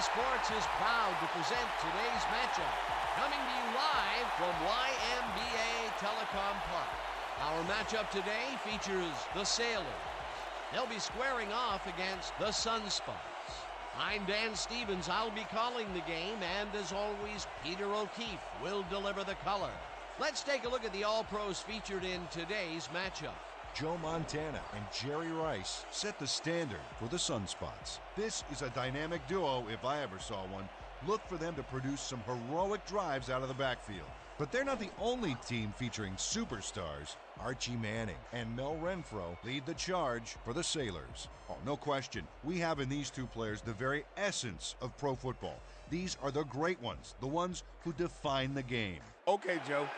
Sports is proud to present today's matchup. Coming to you live from YMBA Telecom Park. Our matchup today features the Sailors. They'll be squaring off against the Sunspots. I'm Dan Stevens. I'll be calling the game, and as always, Peter O'Keefe will deliver the color. Let's take a look at the All-Pros featured in today's matchup. Joe Montana and Jerry Rice set the standard for the Sunspots. This is a dynamic duo if I ever saw one. Look for them to produce some heroic drives out of the backfield. But they're not the only team featuring superstars. Archie Manning and Mel Renfro lead the charge for the Sailors. Oh, no question, we have in these two players the very essence of pro football. These are the great ones, the ones who define the game. Okay, Joe.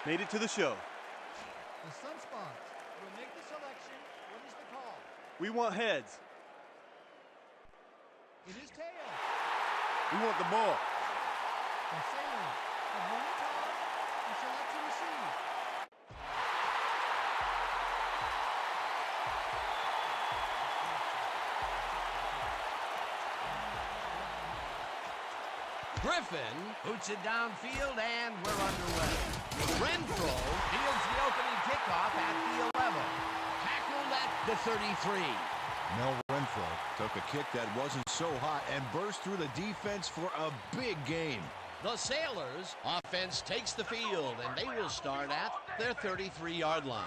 Made it to the show. The Sunspots will make the selection. What is the call? We want heads. It is tails. We want the ball. The Sailors have won the toss and select to receive. Griffin boots it downfield, and we're underway. Renfro fields the opening kickoff at the 11. Tackled at the 33. Mel Renfro took a kick that wasn't so hot and burst through the defense for a big gain. The Sailors' offense takes the field, and they will start at their 33-yard line.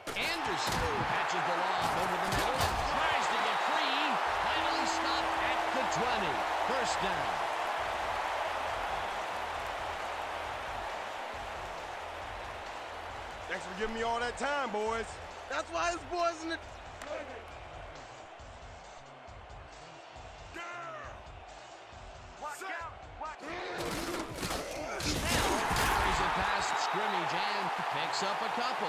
Anderson catches the lob over the middle and tries to get free. Finally stopped at the 20. First down. Thanks for giving me all that time, boys. That's why it's boys in the... Carries it past scrimmage and picks up a couple.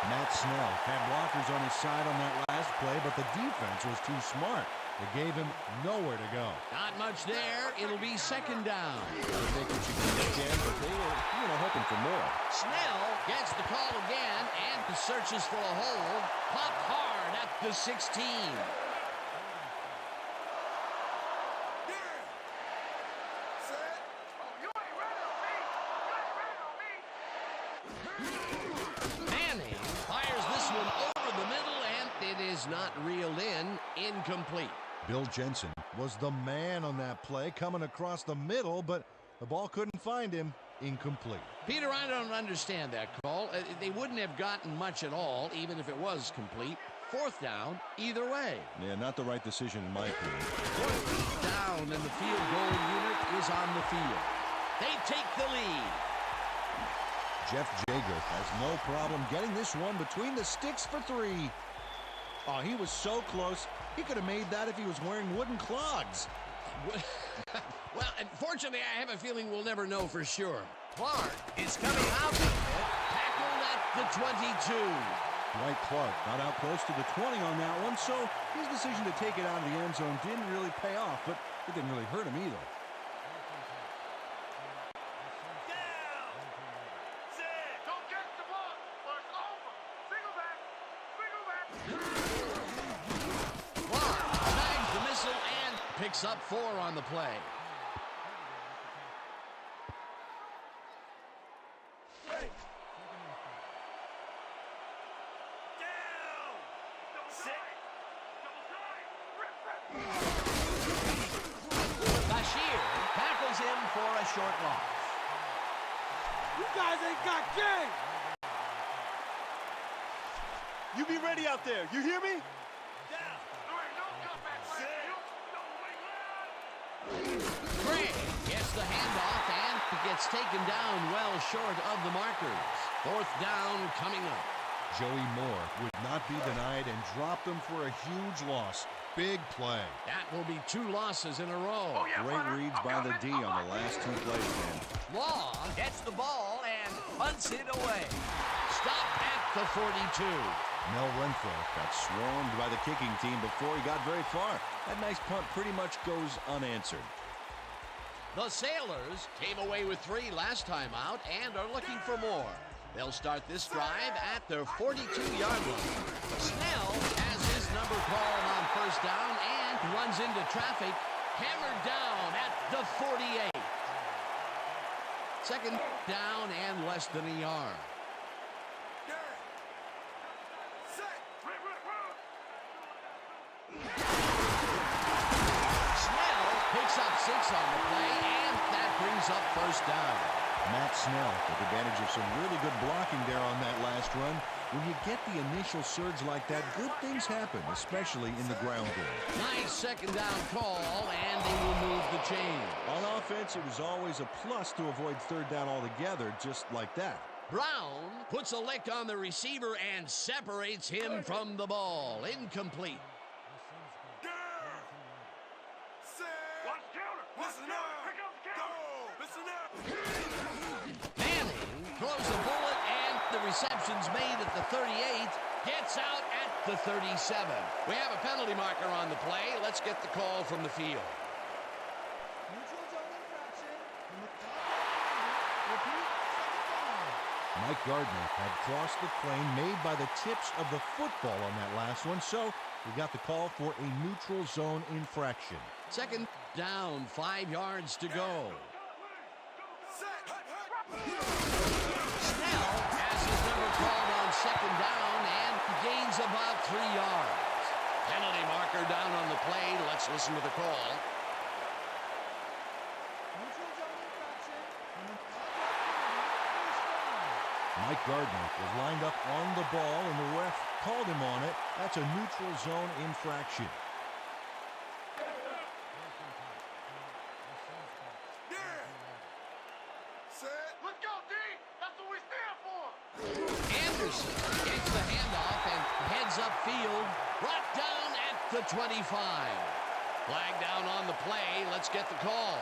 Matt Snell had blockers on his side on that last play, but the defense was too smart. It gave him nowhere to go. Not much there. It'll be second down. They think what you can again, but they were hoping for more. Snell gets the call again and searches for a hole. Popped hard at the 16. Manning fires this one over the middle, and it is not reeled in. Incomplete. Bill Jensen was the man on that play, coming across the middle, but the ball couldn't find him. Incomplete. Peter, I don't understand that call. They wouldn't have gotten much at all, even if it was complete. Fourth down, either way. Yeah, not the right decision in my opinion. Fourth down, and the field goal unit is on the field. They take the lead. Jeff Jager has no problem getting this one between the sticks for 3. Oh, he was so close. He could have made that if he was wearing wooden clogs. Well, unfortunately, I have a feeling we'll never know for sure. Clark is coming out with it. Tackled at the 22. Dwight Clark got out close to the 20 on that one, so his decision to take it out of the end zone didn't really pay off, but it didn't really hurt him either. Don't get the ball, or it's over. Single back. Clark snags the missile and picks up 4 on the play. Bashir tackles him for a short loss. You guys ain't got game! You be ready out there. You hear me? Gray gets the handoff and gets taken down well short of the markers. Fourth down coming up. Joey Moore would not be denied and dropped him for a huge loss. Big play. That will be 2 losses in a row. Great reads by the D on the last 2 plays, man. Law gets the ball and punts it away. Stopped at the 42. Mel Renfro got swarmed by the kicking team before he got very far. That nice punt pretty much goes unanswered. The Sailors came away with 3 last time out and are looking for more. They'll start this drive at their 42-yard line. Snell has his number called on first down, and runs into traffic, hammered down at the 48. Second down and less than a yard. Snell picks up 6 on the play, and that brings up first down. Matt Snell took advantage of some really good blocking there on that last run. When you get the initial surge like that, good things happen, especially in the ground game. Nice second down call, and they will move the chain. On offense, it was always a plus to avoid third down altogether, just like that. Brown puts a lick on the receiver and separates him from the ball. Incomplete. Manning throws a bullet, and the reception's made at the 38. Gets out at the 37. We have a penalty marker on the play. Let's get the call from the field. Neutral zone infraction. Repeat, second down. Mike Gardner had crossed the plane made by the tips of the football on that last one, so we got the call for a neutral zone infraction. Second down, 5 yards to go. Snell has his number called on second down and gains about 3 yards. Penalty marker down on the play. Let's listen to the call. Neutral zone infraction. And the first down. Mike Gardner was lined up on the ball, and the ref called him on it. That's a neutral zone infraction. Let's go, D! That's what we stand for! Anderson gets the handoff and heads upfield. Brought down at the 25. Flag down on the play. Let's get the call.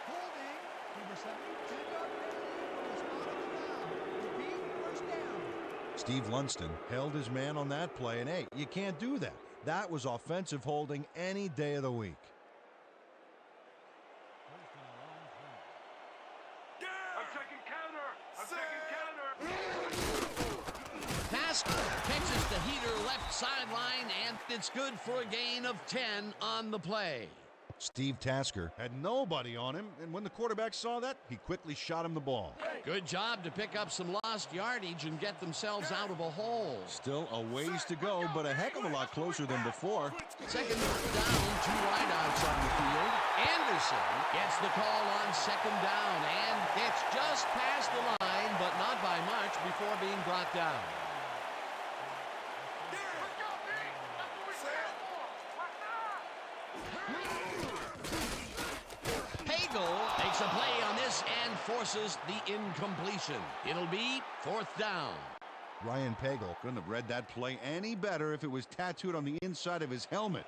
Holding. Number 7, 10-yard penalty from the spot on the ground. Repeat, first down. Steve Lunston held his man on that play, and hey, you can't do that. That was offensive holding any day of the week. I'm checking counter! I'm checking counter! Tasker catches the heater left sideline, and it's good for a gain of 10 on the play. Steve Tasker had nobody on him, and when the quarterback saw that, he quickly shot him the ball. Good job to pick up some lost yardage and get themselves out of a hole. Still a ways to go, but a heck of a lot closer than before. Second down, 2 wideouts on the field. Anderson gets the call on second down, and it's just past the line, but not by much before being brought down. Let's go, D! That's what we stand for! Pagel makes a play on this and forces the incompletion. It'll be 4th down. Ryan Pagel couldn't have read that play any better if it was tattooed on the inside of his helmet.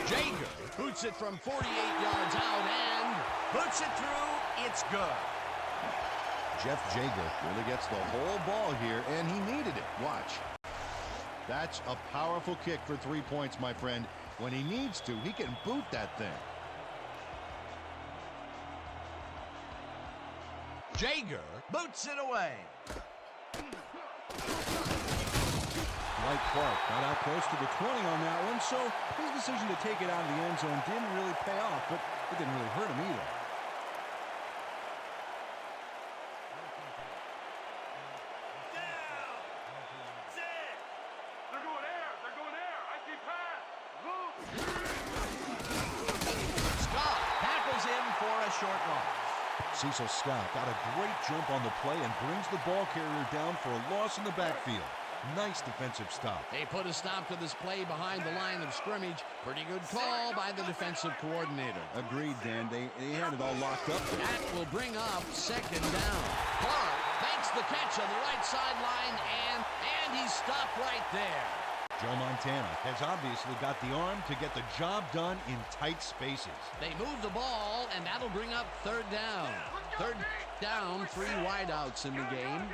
Jager boots it from 48 yards out and puts it through. It's good. Jeff Jager really gets the whole ball here, and he needed it. Watch. That's a powerful kick for 3 points, my friend. When he needs to, he can boot that thing. Jager boots it away. Dwight Clark got out close to the 20 on that one, so his decision to take it out of the end zone didn't really pay off, but it didn't really hurt him either. They're going air! They're going air! I see pass! Move! Scott tackles him for a short loss. Cecil Scott got a great jump on the play and brings the ball carrier down for a loss in the backfield. Nice defensive stop. They put a stop to this play behind the line of scrimmage. Pretty good call by the defensive coordinator. Agreed, Dan. They had it all locked up. That will bring up second down. Clark makes the catch on the right sideline, and he's stopped right there. Joe Montana has obviously got the arm to get the job done in tight spaces. They move the ball, and that'll bring up third down. Third down, 3 wideouts in the game.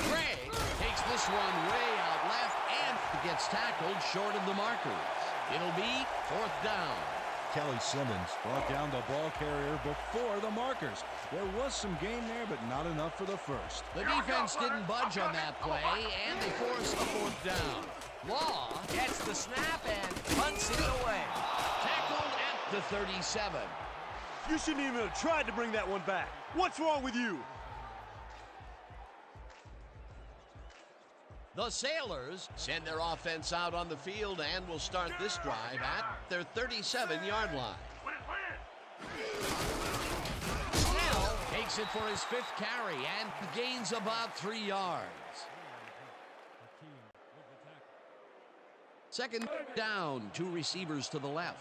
Gregg takes this one way out left and gets tackled short of the markers. It'll be 4th down. Kelly Simmons brought down the ball carrier before the markers. There was some gain there, but not enough for the first. The defense didn't budge on that play, and they forced a fourth down. Law gets the snap and punts it away. Tackled at the 37. You shouldn't even have tried to bring that one back. What's wrong with you? The Sailors send their offense out on the field and will start this drive at their 37-yard line. Snell takes it for his 5th carry and gains about 3 yards. Second down, 2 receivers to the left.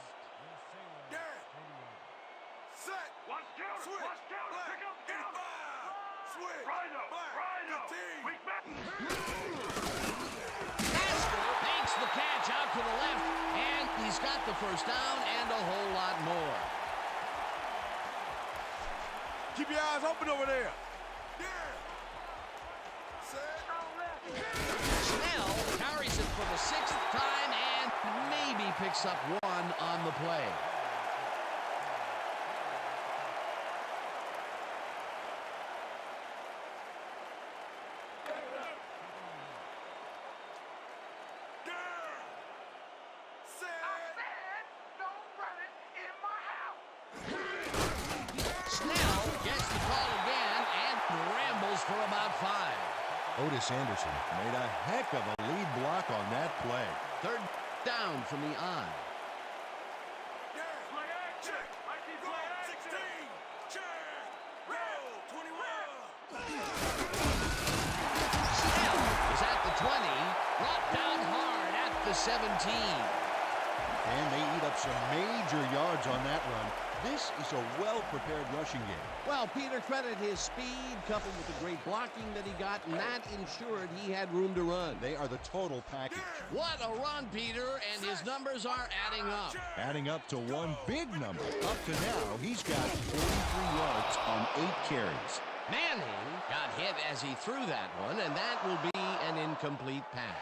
Makes the catch out to the left, and he's got the first down and a whole lot more. Keep your eyes open over there. Snell carries it for the 6th time and maybe picks up 1 on the play. For about 5. Otis Anderson made a heck of a lead block on that play. 3rd down from the I. Snell is at the 20, brought down hard at the 17. And they eat up some major yards on that run. This is a well-prepared rushing game. Well, Peter, credit his speed coupled with the great blocking that he got, and that ensured he had room to run. They are the total package. What a run, Peter, and his numbers are adding up. Adding up to one big number. Up to now, he's got 43 yards on 8 carries. Manning got hit as he threw that one, and that will be an incomplete pass.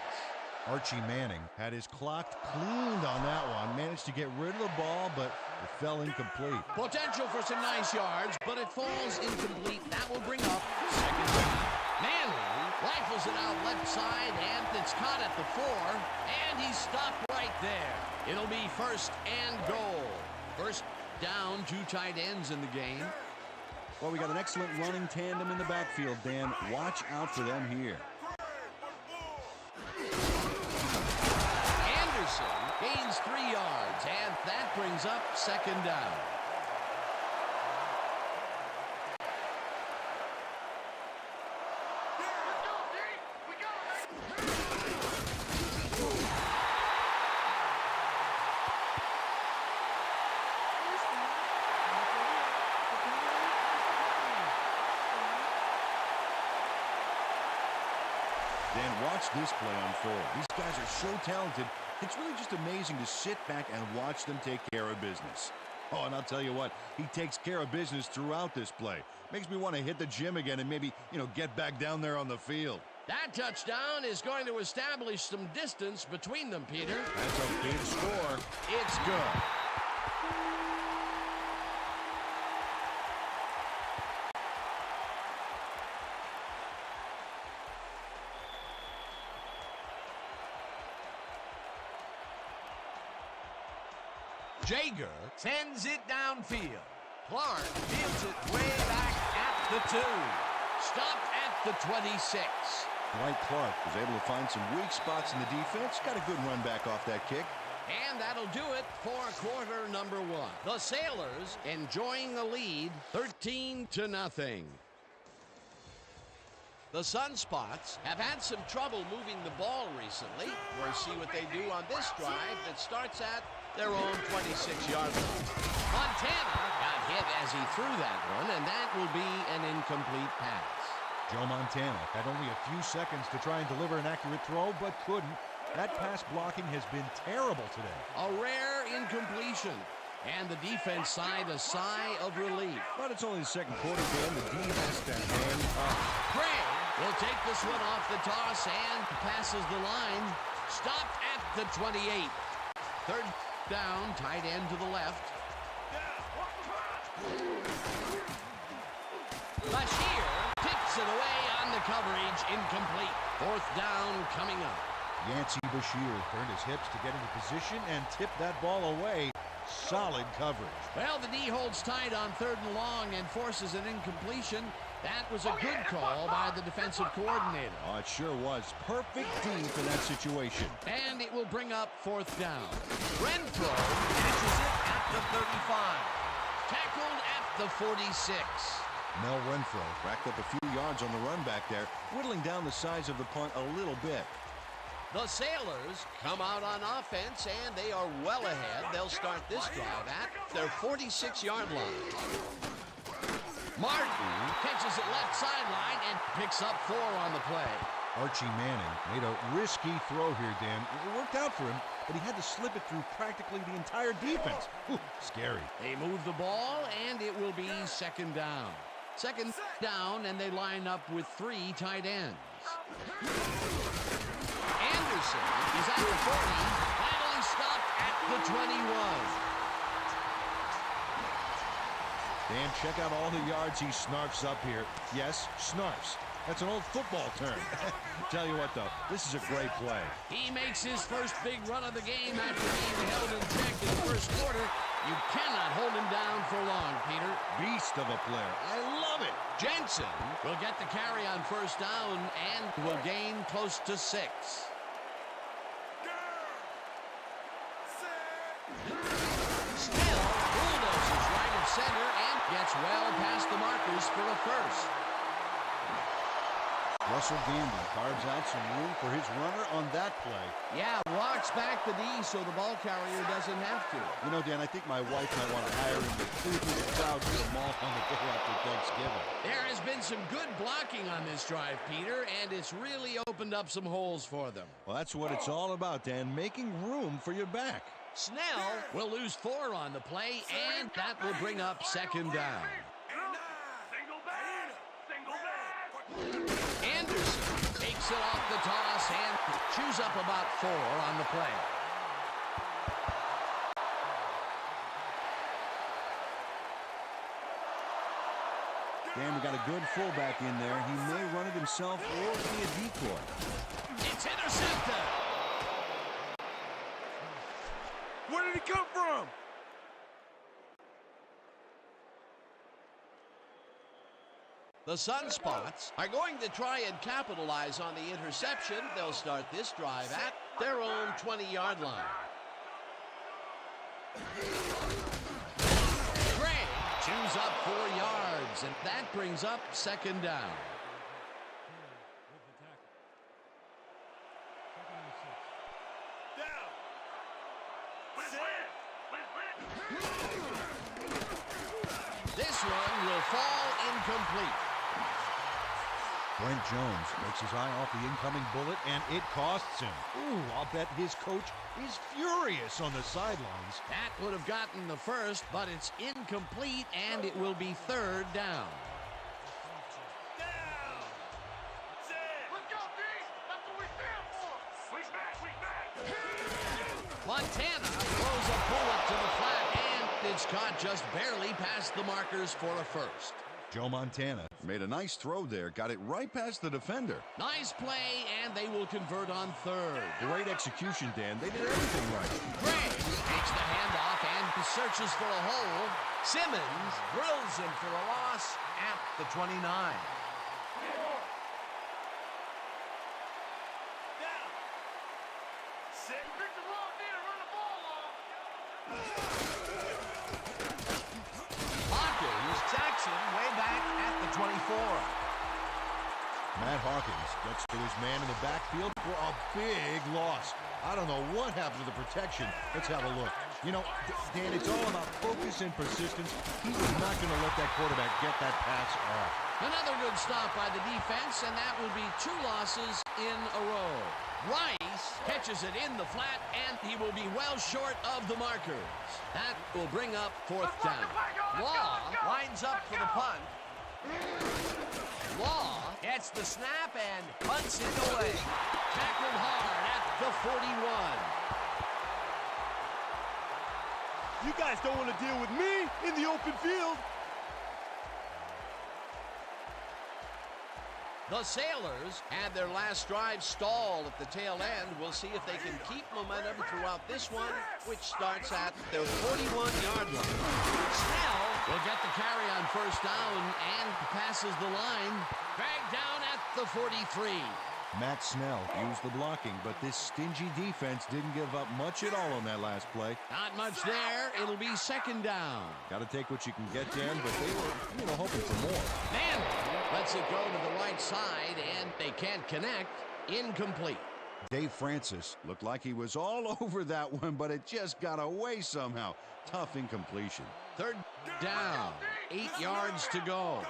Archie Manning had his clock cleaned on that one, managed to get rid of the ball, but it fell incomplete. Potential for some nice yards, but it falls incomplete. That will bring up 2nd down. Manning rifles it out left side, and it's caught at the 4, and he's stopped right there. It'll be 1st and goal. 1st down, 2 tight ends in the game. Well, we got an excellent running tandem in the backfield, Dan. Watch out for them here. Gains 3 yards, and that brings up 2nd down. Dan, watch this play unfold. These guys are so talented. It's really just amazing to sit back and watch them take care of business. Oh, and I'll tell you what, he takes care of business throughout this play. Makes me want to hit the gym again and maybe, get back down there on the field. That touchdown is going to establish some distance between them, Peter. That's a big score. It's good. Jager sends it downfield. Clark fields it way back at the 2. Stopped at the 26. Dwight Clark was able to find some weak spots in the defense. Got a good run back off that kick. And that'll do it for quarter number 1. The Sailors enjoying the lead, 13-0. The Sunspots have had some trouble moving the ball recently. We'll see what they do on this drive that starts at their own 26-yard line. Montana got hit as he threw that one, and that will be an incomplete pass. Joe Montana had only a few seconds to try and deliver an accurate throw, but couldn't. That pass blocking has been terrible today. A rare incompletion. And the defense sighed a sigh of relief. But it's only the second quarter, Dan. The D has to hand up. Craig will take this one off the toss and passes the line. Stopped at the 28. 3rd down, tight end to the left. Bashir picks it away on the coverage, incomplete. Fourth down coming up. Yancey Bashir turned his hips to get into position and tipped that ball away. Solid coverage. Well, the D holds tight on 3rd and long and forces an incompletion. That was a good call by the defensive coordinator. Oh, it sure was. Perfect D for that situation. And it will bring up 4th down. Renfro catches it at the 35. Tackled at the 46. Mel Renfro racked up a few yards on the run back there, whittling down the size of the punt a little bit. The Sailors come out on offense, and they are well ahead. They'll start this drive at their 46-yard line. Martin catches it left sideline and picks up 4 on the play. Archie Manning made a risky throw here, Dan. It worked out for him, but he had to slip it through practically the entire defense. Whew, scary. They move the ball, and it will be 2nd down. 2nd down, and they line up with 3 tight ends. Anderson is at the 40, finally stopped at the 21. Dan, check out all the yards he snarfs up here. Yes, snarfs. That's an old football term. Tell you what, though, this is a great play. He makes his first big run of the game after being held in check in the first quarter. You cannot hold him down for long, Peter. Beast of a player. I love it. Jensen will get the carry on 1st down and will gain close to 6. Still bulldozes right at center and gets well past the markers for a first. Russell Gambler carves out some room for his runner on that play. Yeah, walks back the D so the ball carrier doesn't have to. You know, Dan, I think my wife might want to hire him to clear through the crowd to the mall on the day after Thanksgiving. There has been some good blocking on this drive, Peter, and it's really opened up some holes for them. Well, that's what it's all about, Dan, making room for your back. Snell will lose 4 on the play, and that will bring up 2nd down. Single back. Single back. Anderson takes it off the toss and chews up about 4 on the play. Dan, we got a good fullback in there. He may run it himself or be a decoy. It's intercepted. Where did he come from? The Sunspots are going to try and capitalize on the interception. They'll start this drive at their own 20-yard line. Gray chews up 4 yards, and that brings up 2nd down. This one will fall incomplete. Brent Jones takes his eye off the incoming bullet, and it costs him. Ooh, I'll bet his coach is furious on the sidelines. That would have gotten the first, but it's incomplete, and it will be 3rd down. Let's go, D. That's what we stand for. We back. Montana throws a bullet to the flat, and it's caught just barely past the markers for a first. Joe Montana made a nice throw there, got it right past the defender. Nice play, and they will convert on 3rd. Great execution, Dan. They did everything right. Gray takes the handoff and searches for a hole. Simmons drills him for a loss at the 29. Pick the wrong D to run the ball off. Hawkins sacks him way back at the 24. Matt Hawkins gets to his man in the backfield for a big loss. I don't know what happened to the protection. Let's have a look. You know, Dan, it's all about focus and persistence. He was not going to let that quarterback get that pass off. Another good stop by the defense, and that will be 2 losses in a row. Rice catches it in the flat, and he will be well short of the markers. That will bring up 4th down. Law lines up for the punt. Law gets the snap and punts it away. Tackled hard at the 41. You guys don't want to deal with me in the open field. The Sailors had their last drive stall at the tail end. We'll see if they can keep momentum throughout this one, which starts at their 41-yard line. Snell will get the carry on first down and passes the line. Dragged down at the 43. Matt Snell used the blocking, but this stingy defense didn't give up much at all on that last play. Not much there. It'll be second down. Got to take what you can get, Dan, but they were, hoping for more. Man lets it go to the right side, and they can't connect. Incomplete. Dave Francis looked like he was all over that one, but it just got away somehow. Tough incompletion. Third down. 8 yards to go.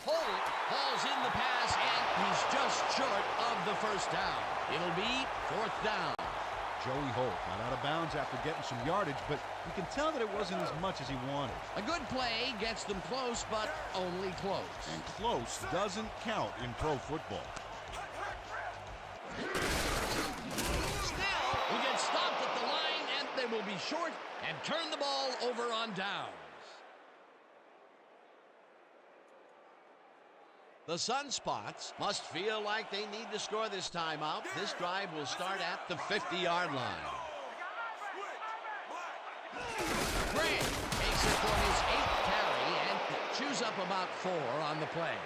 Holt hauls in the pass, and he's just short of the first down. It'll be fourth down. Joey Holt got out of bounds after getting some yardage, but you can tell that it wasn't as much as he wanted. A good play gets them close, but only close. And close doesn't count in pro football. Snell will get stopped at the line, and they will be short and turn the ball over on downs. The Sunspots must feel like they need to score this time out. This drive will start at the 50-yard line. Gray takes it for his 8th carry and chews up about 4 on the play.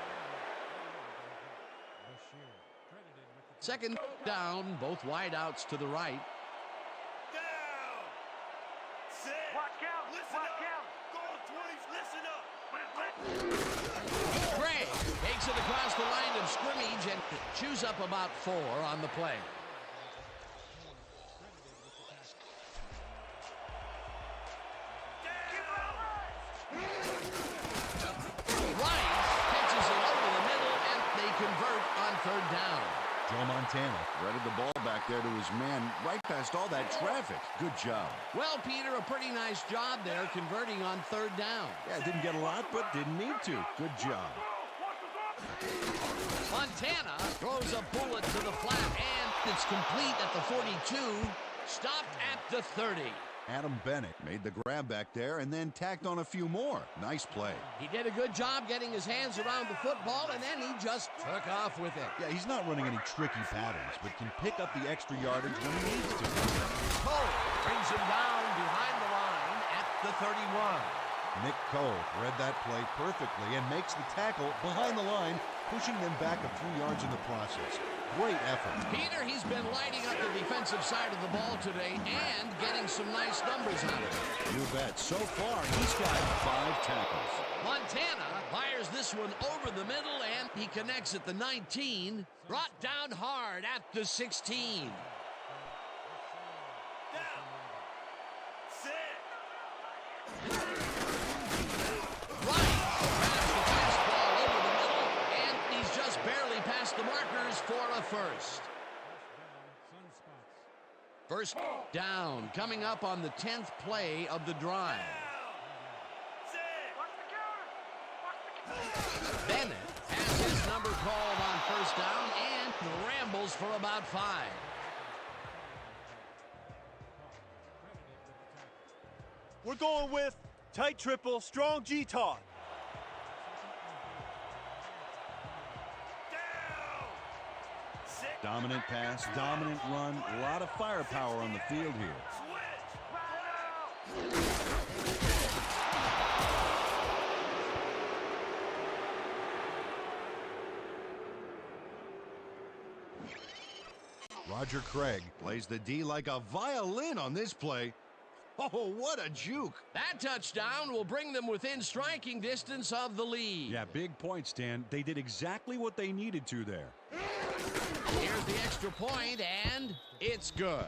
Second down, both wideouts to the right. Down. Set. Watch out. Listen up. Go on 20s. Listen up. Gray takes it across the line of scrimmage and chews up about 4 on the play. Rice catches it over the middle, and they convert on third down. Joe Montana threaded the ball back there to his man right past all that traffic. Good job. Well, Peter, a pretty nice job there converting on third down. Yeah, didn't get a lot, but didn't need to. Good job. Montana throws a bullet to the flat, and it's complete at the 42, stopped at the 30. Adam Bennett made the grab back there and then tacked on a few more. Nice play. He did a good job getting his hands around the football, and then he just took off with it. Yeah, he's not running any tricky patterns, but can pick up the extra yardage when he needs to. Cole brings him down behind the line at the 31. Nick Cole read that play perfectly and makes the tackle behind the line, pushing them back a few yards in the process. Great effort. Peter, he's been lighting up the defensive side of the ball today and getting some nice numbers out of it. You bet. So far, he's got 5 tackles. Montana fires this one over the middle, and he connects at the 19. Brought down hard at the 16. The markers for a first. First down coming up on the 10th play of the drive. Bennett has his number called on first down and rambles for about 5. We're going with tight triple, strong G-Talk. Dominant pass, dominant run, a lot of firepower on the field here. Roger Craig plays the D like a violin on this play. Oh, what a juke. That touchdown will bring them within striking distance of the lead. Yeah, big points, Stan. They did exactly what they needed to there. Here's the extra point, and it's good.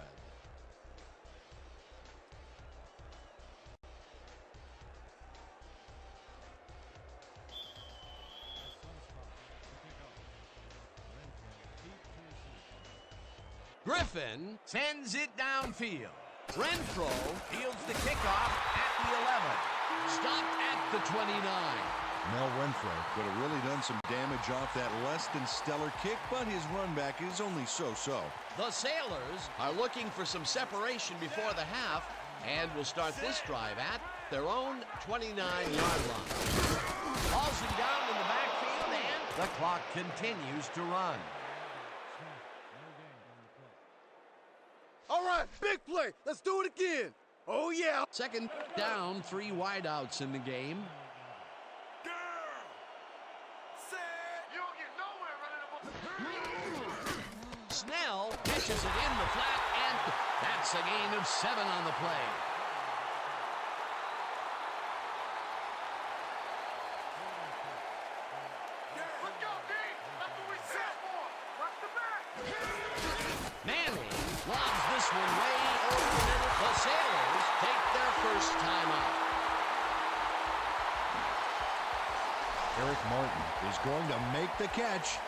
Griffin sends it downfield. Renfro fields the kickoff at the 11. Stopped at the 29. Mel Renfro could have really done some damage off that less than stellar kick, but his run back is only so-so. The Sailors are looking for some separation before the half and will start this drive at their own 29-yard line. Ball clock continues to run. All right, big play. Let's do it again. Oh, yeah. Second down, 3 wideouts in the game. You don't get nowhere running the ball. Snell pitches it in the flat, and that's a gain of 7 on the play. Let's go, D. That's what we set for. Watch the back. Manning lobs this one way over the middle. The Sailors take their first timeout. Eric Martin is going to make the catch.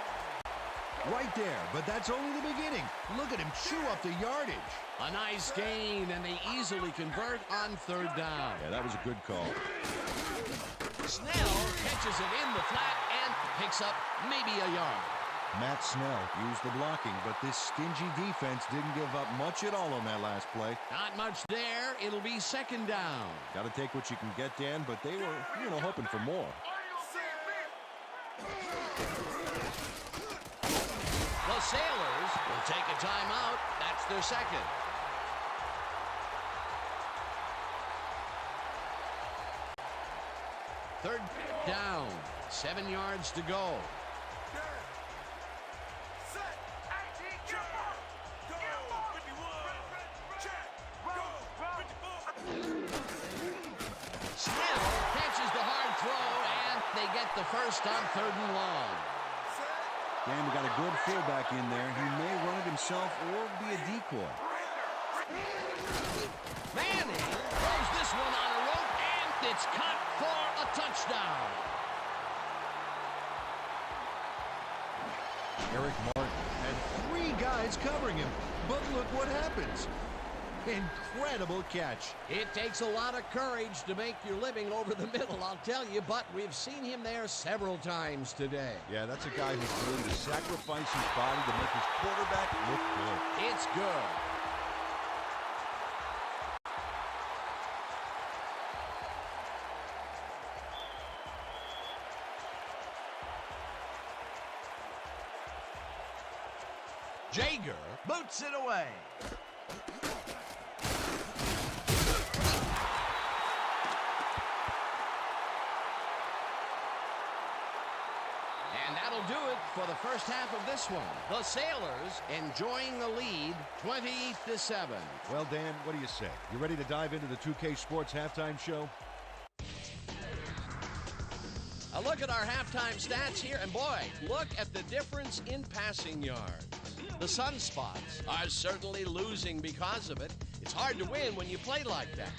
Right there, but that's only the beginning. Look at him chew up the yardage. A nice gain, and they easily convert on 3rd down. Yeah, that was a good call. Snell catches it in the flat and picks up maybe a yard. Matt Snell used the blocking, but this stingy defense didn't give up much at all on that last play. Not much there. It'll be 2nd down. Got to take what you can get, Dan, but they were, hoping for more. The Sailors will take a timeout. That's their second. Third down. 7 yards to go. Snell catches the hard throw, and they get the first on 3rd and long. Dan, we got a good fullback in there. He may run it himself or be a decoy. Manning throws this one on a rope, and it's caught for a touchdown. Eric Martin had 3 guys covering him, but look what happens. Incredible catch. It takes a lot of courage to make your living over the middle, I'll tell you, but we've seen him there several times today. Yeah, that's a guy who's willing to sacrifice his body to make his quarterback look good. It's good. Jaeger boots it away. And that'll do it for the first half of this one. The Sailors enjoying the lead 20-7. Well, Dan, what do you say? You ready to dive into the 2K Sports halftime show? A look at our halftime stats here, and boy, look at the difference in passing yards. The Sunspots are certainly losing because of it. It's hard to win when you play like that.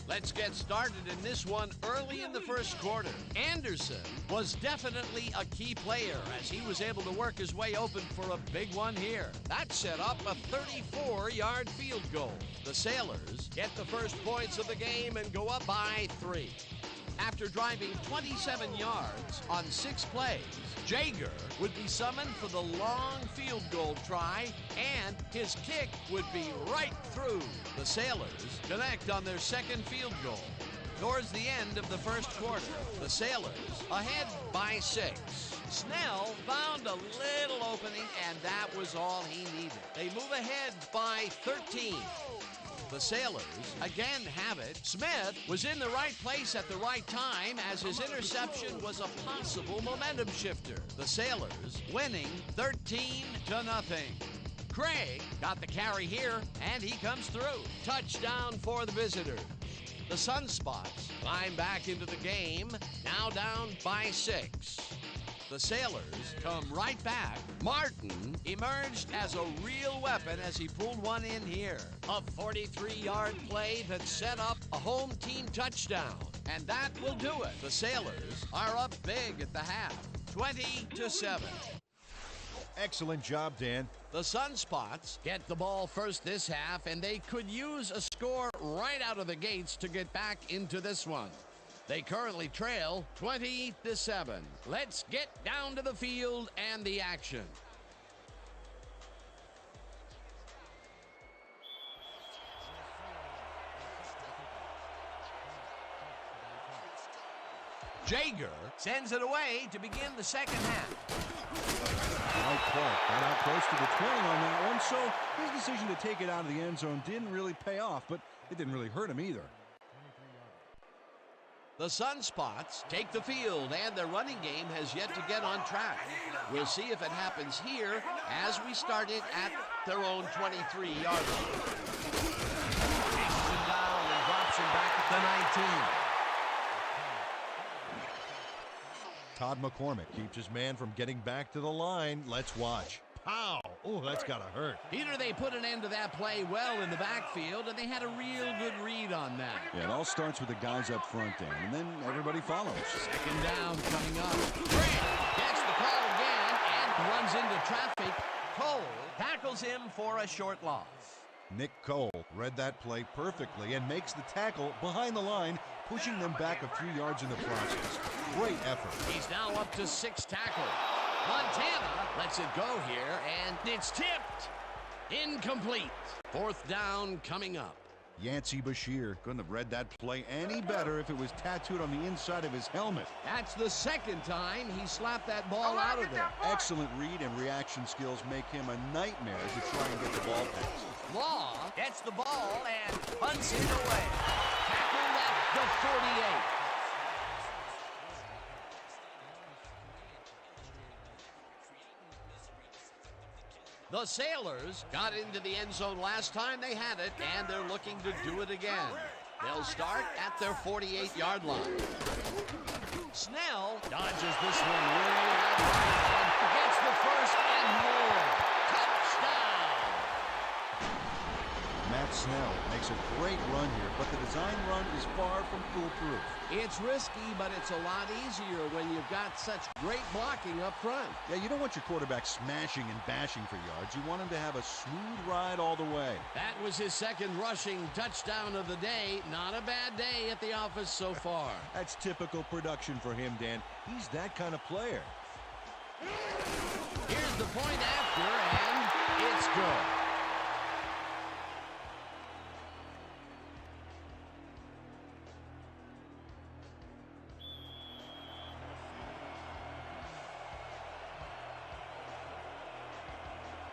Let's get started in this one early in the first quarter. Anderson was definitely a key player as he was able to work his way open for a big one here. That set up a 34-yard field goal. The Sailors get the first points of the game and go up by 3. After driving 27 yards on 6 plays, Jaeger would be summoned for the long field goal try, and his kick would be right through. The Sailors connect on their second field goal. Towards the end of the first quarter, the Sailors ahead by 6. Snell found a little opening, and that was all he needed. They move ahead by 13. The Sailors again have it. Smith was in the right place at the right time as his interception was a possible momentum shifter. The Sailors winning 13-0. Craig got the carry here, and he comes through. Touchdown for the visitors. The Sunspots climb back into the game, now down by 6. The Sailors come right back. Martin emerged as a real weapon as he pulled one in here. A 43-yard play that set up a home team touchdown. And that will do it. The Sailors are up big at the half, 20-7. Excellent job, Dan. The Sunspots get the ball first this half, and they could use a score right out of the gates to get back into this one. They currently trail 20-7. Let's get down to the field and the action. Jaeger sends it away to begin the second half. Dwight Clark got out close to the 20 on that one, so his decision to take it out of the end zone didn't really pay off, but it didn't really hurt him either. The Sunspots take the field, and their running game has yet to get on track. We'll see if it happens here as we start it at their own 23-yard line. Chases him down and drops him back at the 19. Todd McCormick keeps his man from getting back to the line. Let's watch. Pow! Oh, that's got to hurt. Peter, they put an end to that play well in the backfield, and they had a real good read on that. Yeah, it all starts with the guys up front, Dan, and then everybody follows. Second down coming up. Grant gets the call again and runs into traffic. Cole tackles him for a short loss. Nick Cole read that play perfectly and makes the tackle behind the line, pushing them back a few yards in the process. Great effort. He's now up to 6 tackles. Montana lets it go here, and it's tipped. Incomplete. Fourth down coming up. Yancey Bashir couldn't have read that play any better if it was tattooed on the inside of his helmet. That's the second time he slapped that ball out of there. Excellent read and reaction skills make him a nightmare to try and get the ball past. Law gets the ball and punts it away. Tackled at the 48. The Sailors got into the end zone last time they had it, and they're looking to do it again. They'll start at their 48-yard line. Snell dodges this one really well and gets the first and more. Touchdown! Matt Snell makes a great run here, but the design run is far from foolproof. It's risky, but it's a lot easier when you've got such great blocking up front. Yeah, you don't want your quarterback smashing and bashing for yards. You want him to have a smooth ride all the way. That was his second rushing touchdown of the day. Not a bad day at the office so far. That's typical production for him, Dan. He's that kind of player. Here's the point after, and it's good.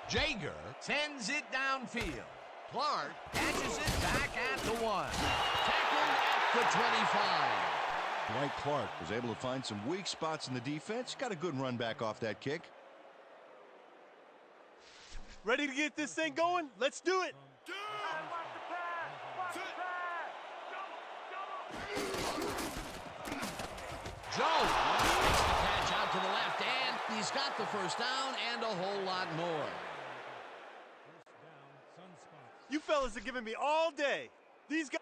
Jaeger sends it downfield. Clark catches it back at the 1. Tackled at the 25. Dwight Clark was able to find some weak spots in the defense. Got a good run back off that kick. Ready to get this thing going? Let's do it. Jones makes the catch out to the left, and he's got the first down and a whole lot more. You fellas are giving me all day. These guys.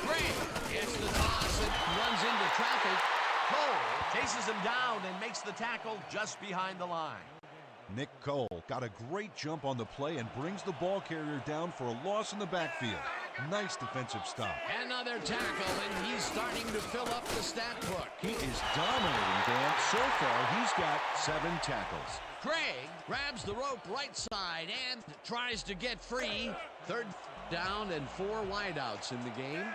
Grant gets the toss and runs into traffic. Cole chases him down and makes the tackle just behind the line. Nick Cole got a great jump on the play and brings the ball carrier down for a loss in the backfield. Nice defensive stop. Another tackle, and he's starting to fill up the stat book. He is dominating, Dan. So far, he's got 7 tackles. Craig grabs the rope right side and tries to get free. Third down and 4 wideouts in the game.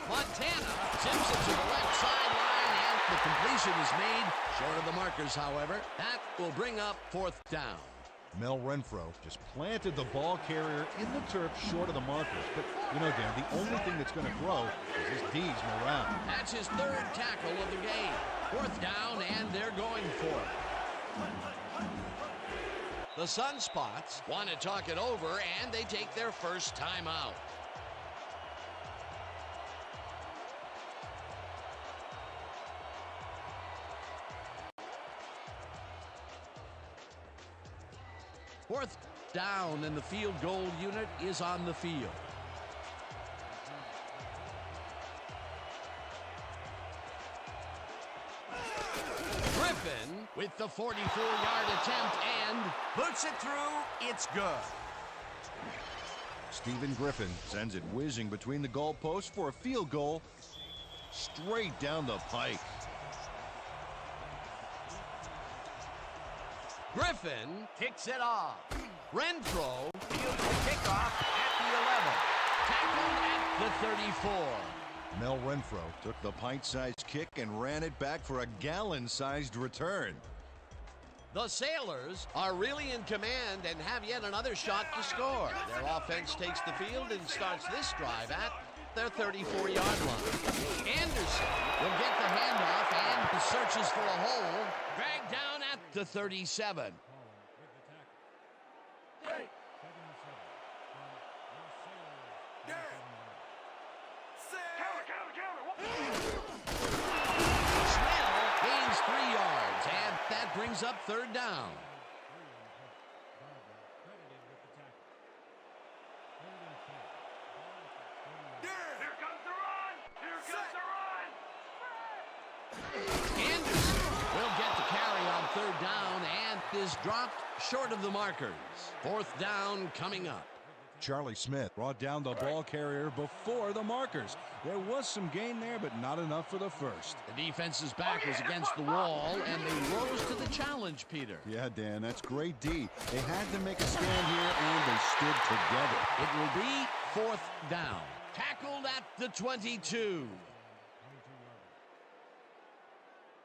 Montana tips it to the left sideline, and the completion is made. Short of the markers, however. That will bring up 4th down. Mel Renfro just planted the ball carrier in the turf short of the markers. But, you know, Dan, the only thing that's going to grow is his D's morale. That's his 3rd tackle of the game. 4th down, and they're going for it. The Sunspots want to talk it over, and they take their first timeout. Fourth down, and the field goal unit is on the field. Griffin with the 44-yard attempt and puts it through. It's good. Stephen Griffin sends it whizzing between the goalposts for a field goal straight down the pike. Griffin kicks it off. Renfro fields the kickoff at the 11. Tackled at the 34. Mel Renfro took the pint-sized kick and ran it back for a gallon-sized return. The Sailors are really in command and have yet another shot to score. Their offense takes the field and starts this drive at their 34-yard line. Anderson will get the handoff and searches for a hole. Dragged down at the 37. Snell gains 3 yards, and that brings up third down. Here comes the run! Here comes the run! Anderson will get the carry on third down and is dropped short of the markers. Fourth down coming up. Charlie Smith brought down the ball carrier before the markers. There was some gain there, but not enough for the first. The defense's back was against the wall, and they rose to the challenge, Peter. Yeah, Dan, that's great D. They had to make a stand here, and they stood together. It will be fourth down. Tackled at the 22.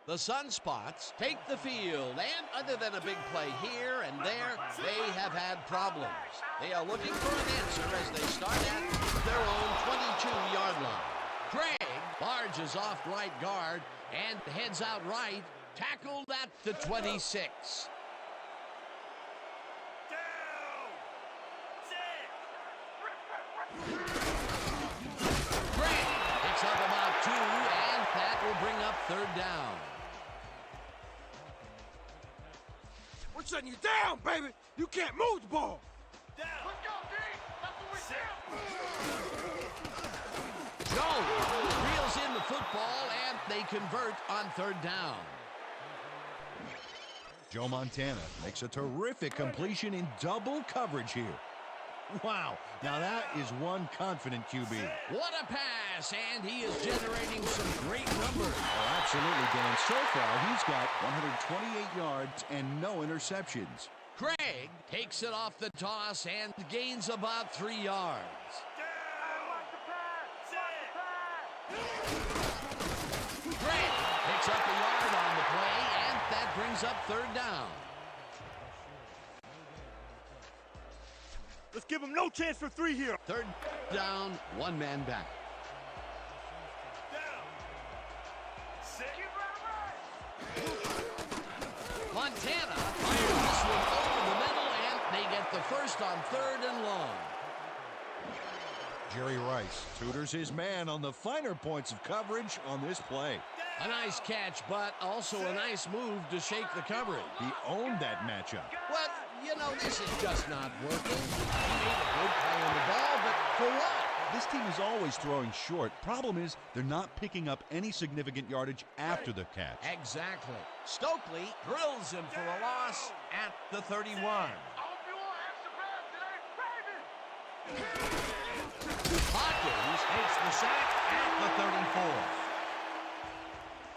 The Sunspots take the field, and other than a big play here and there, they have had problems. They are looking for an answer as they start at their own 22-yard line. Craig barges off right guard and heads out right, tackled at the 26. Craig picks up about 2, and that will bring up third down. We're shutting you down, baby. You can't move the ball. Let's go, D! That's what we do! Jones reels in the football, and they convert on third down. Joe Montana makes a terrific completion in double coverage here. Wow, now that is one confident QB. What a pass, and he is generating some great numbers. Oh, absolutely, Dan. So far, he's got 128 yards and no interceptions. Craig takes it off the toss and gains about 3 yards. Craig picks up a yard on the play, and that brings up third down. Let's give him no chance for 3 here. Third down, one man back. Montana fires this one over the middle, and they get the first on third and long. Jerry Rice tutors his man on the finer points of coverage on this play. A nice catch, but also a nice move to shake the coverage. He owned that matchup. But, you know, this is just not working. He made a good play on the ball, but for what? This team is always throwing short. Problem is, they're not picking up any significant yardage after the catch. Exactly. Stokely drills him for a loss at the 31. Hawkins takes the sack at the 34.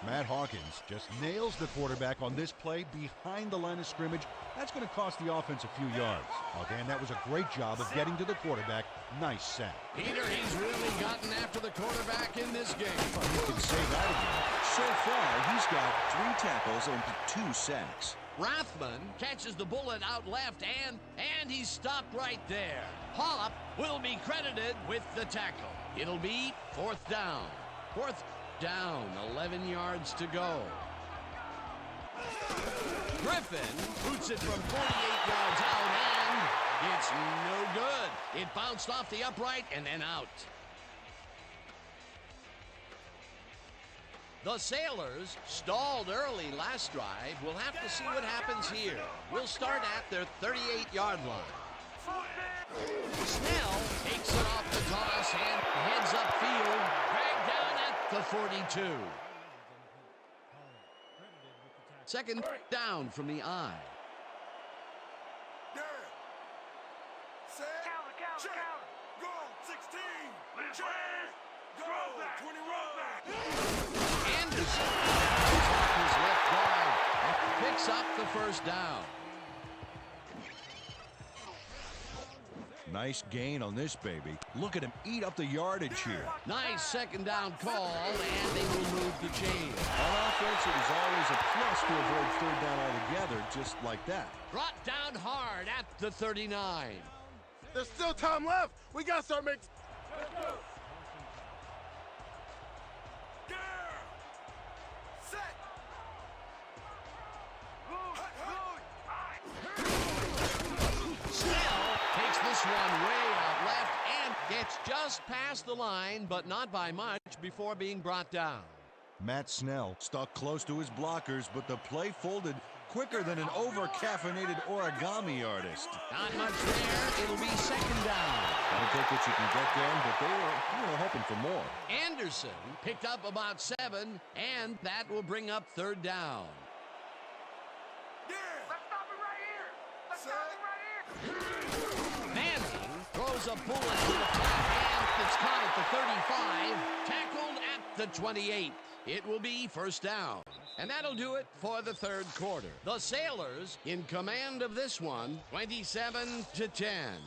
Matt Hawkins just nails the quarterback on this play behind the line of scrimmage. That's going to cost the offense a few yards. Oh, Dan, that was a great job of getting to the quarterback. Nice sack. Peter, he's really gotten after the quarterback in this game. You can say that again. So far, he's got 3 tackles and 2 sacks. Rathman catches the bullet out left, and he's stopped right there. Hollop will be credited with the tackle. It'll be fourth down. Fourth down, 11 yards to go. Griffin boots it from 48 yards out, and it's no good. It bounced off the upright and then out. The Sailors stalled early last drive. We'll have to see what happens here. We'll start at their 38-yard line. Snell takes it off the toss and heads upfield, dragged down at the 42. Second down from the I. Anderson goes off his left guard and picks up the first down. Nice gain on this baby. Look at him eat up the yardage here. Nice second down call, and they will move the chain. On offense, it is always a plus to avoid third down altogether, just like that. Brought down hard at the 39. There's still time left. We got to start making... Snell takes this one way out left and gets just past the line, but not by much before being brought down. Matt Snell stuck close to his blockers, but the play folded quicker than an over-caffeinated origami artist. Not much there. It'll be second down. Gotta take what you can get there, but they were hoping for more. Anderson picked up about 7, and that will bring up third down. Let's stop it right here. Let's stop it right here. Manning throws a bullet to the flat hand. It's caught at the 35, tackled at the 28. It will be first down. And that'll do it for the third quarter. The Sailors in command of this one, 27-10.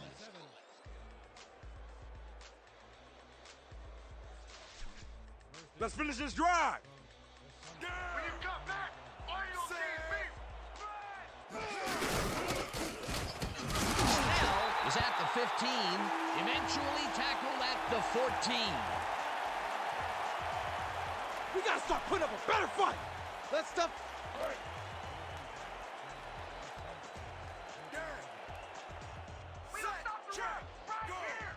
Let's finish this drive. When you come back, all you'll see is me. Snell is at the 15, eventually tackled at the 14. We got to start putting up a better fight. Let's stop. We don't stop the run. Right here.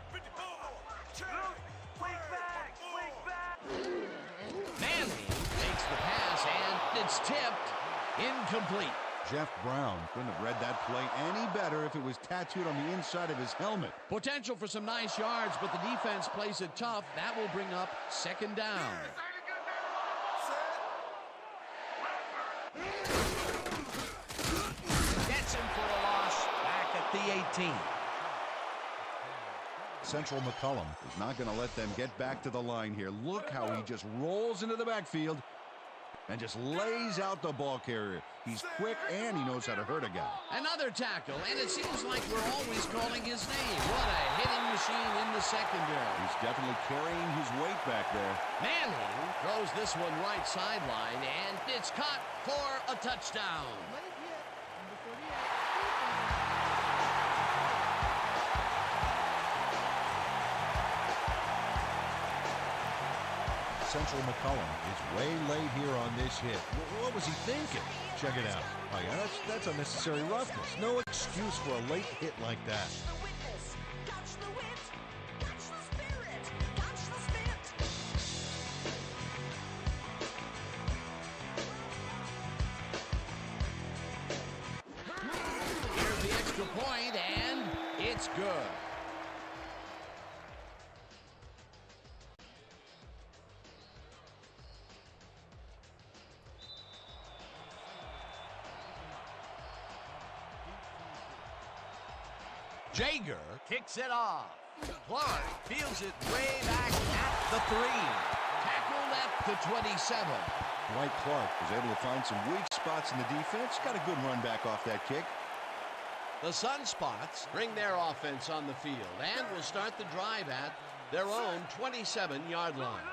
Swing back. Swing back. Manning takes the pass, and it's tipped. Incomplete. Jeff Brown couldn't have read that play any better if it was tattooed on the inside of his helmet. Potential for some nice yards, but the defense plays it tough. That will bring up second down. Gets him for a loss back at the 18. Central McCullum is not going to let them get back to the line here. Look how he just rolls into the backfield and just lays out the ball carrier. He's quick and he knows how to hurt a guy. Another tackle, and it seems like we're always calling his name. What a hitting machine in the secondary. He's definitely carrying his weight back there. Manning throws this one right sideline, and it's caught for a touchdown. Late hit, number 38. Central McCullum is way late here on this hit. What was he thinking? Check it out. Oh yeah, that's unnecessary roughness. No excuse for a late hit like that. Here's the extra point, and it's good. Jaeger kicks it off. Clark fields it way back at the 3. Tackled at the 27. Dwight Clark was able to find some weak spots in the defense. Got a good run back off that kick. The Sunspots bring their offense on the field and will start the drive at their own 27-yard line.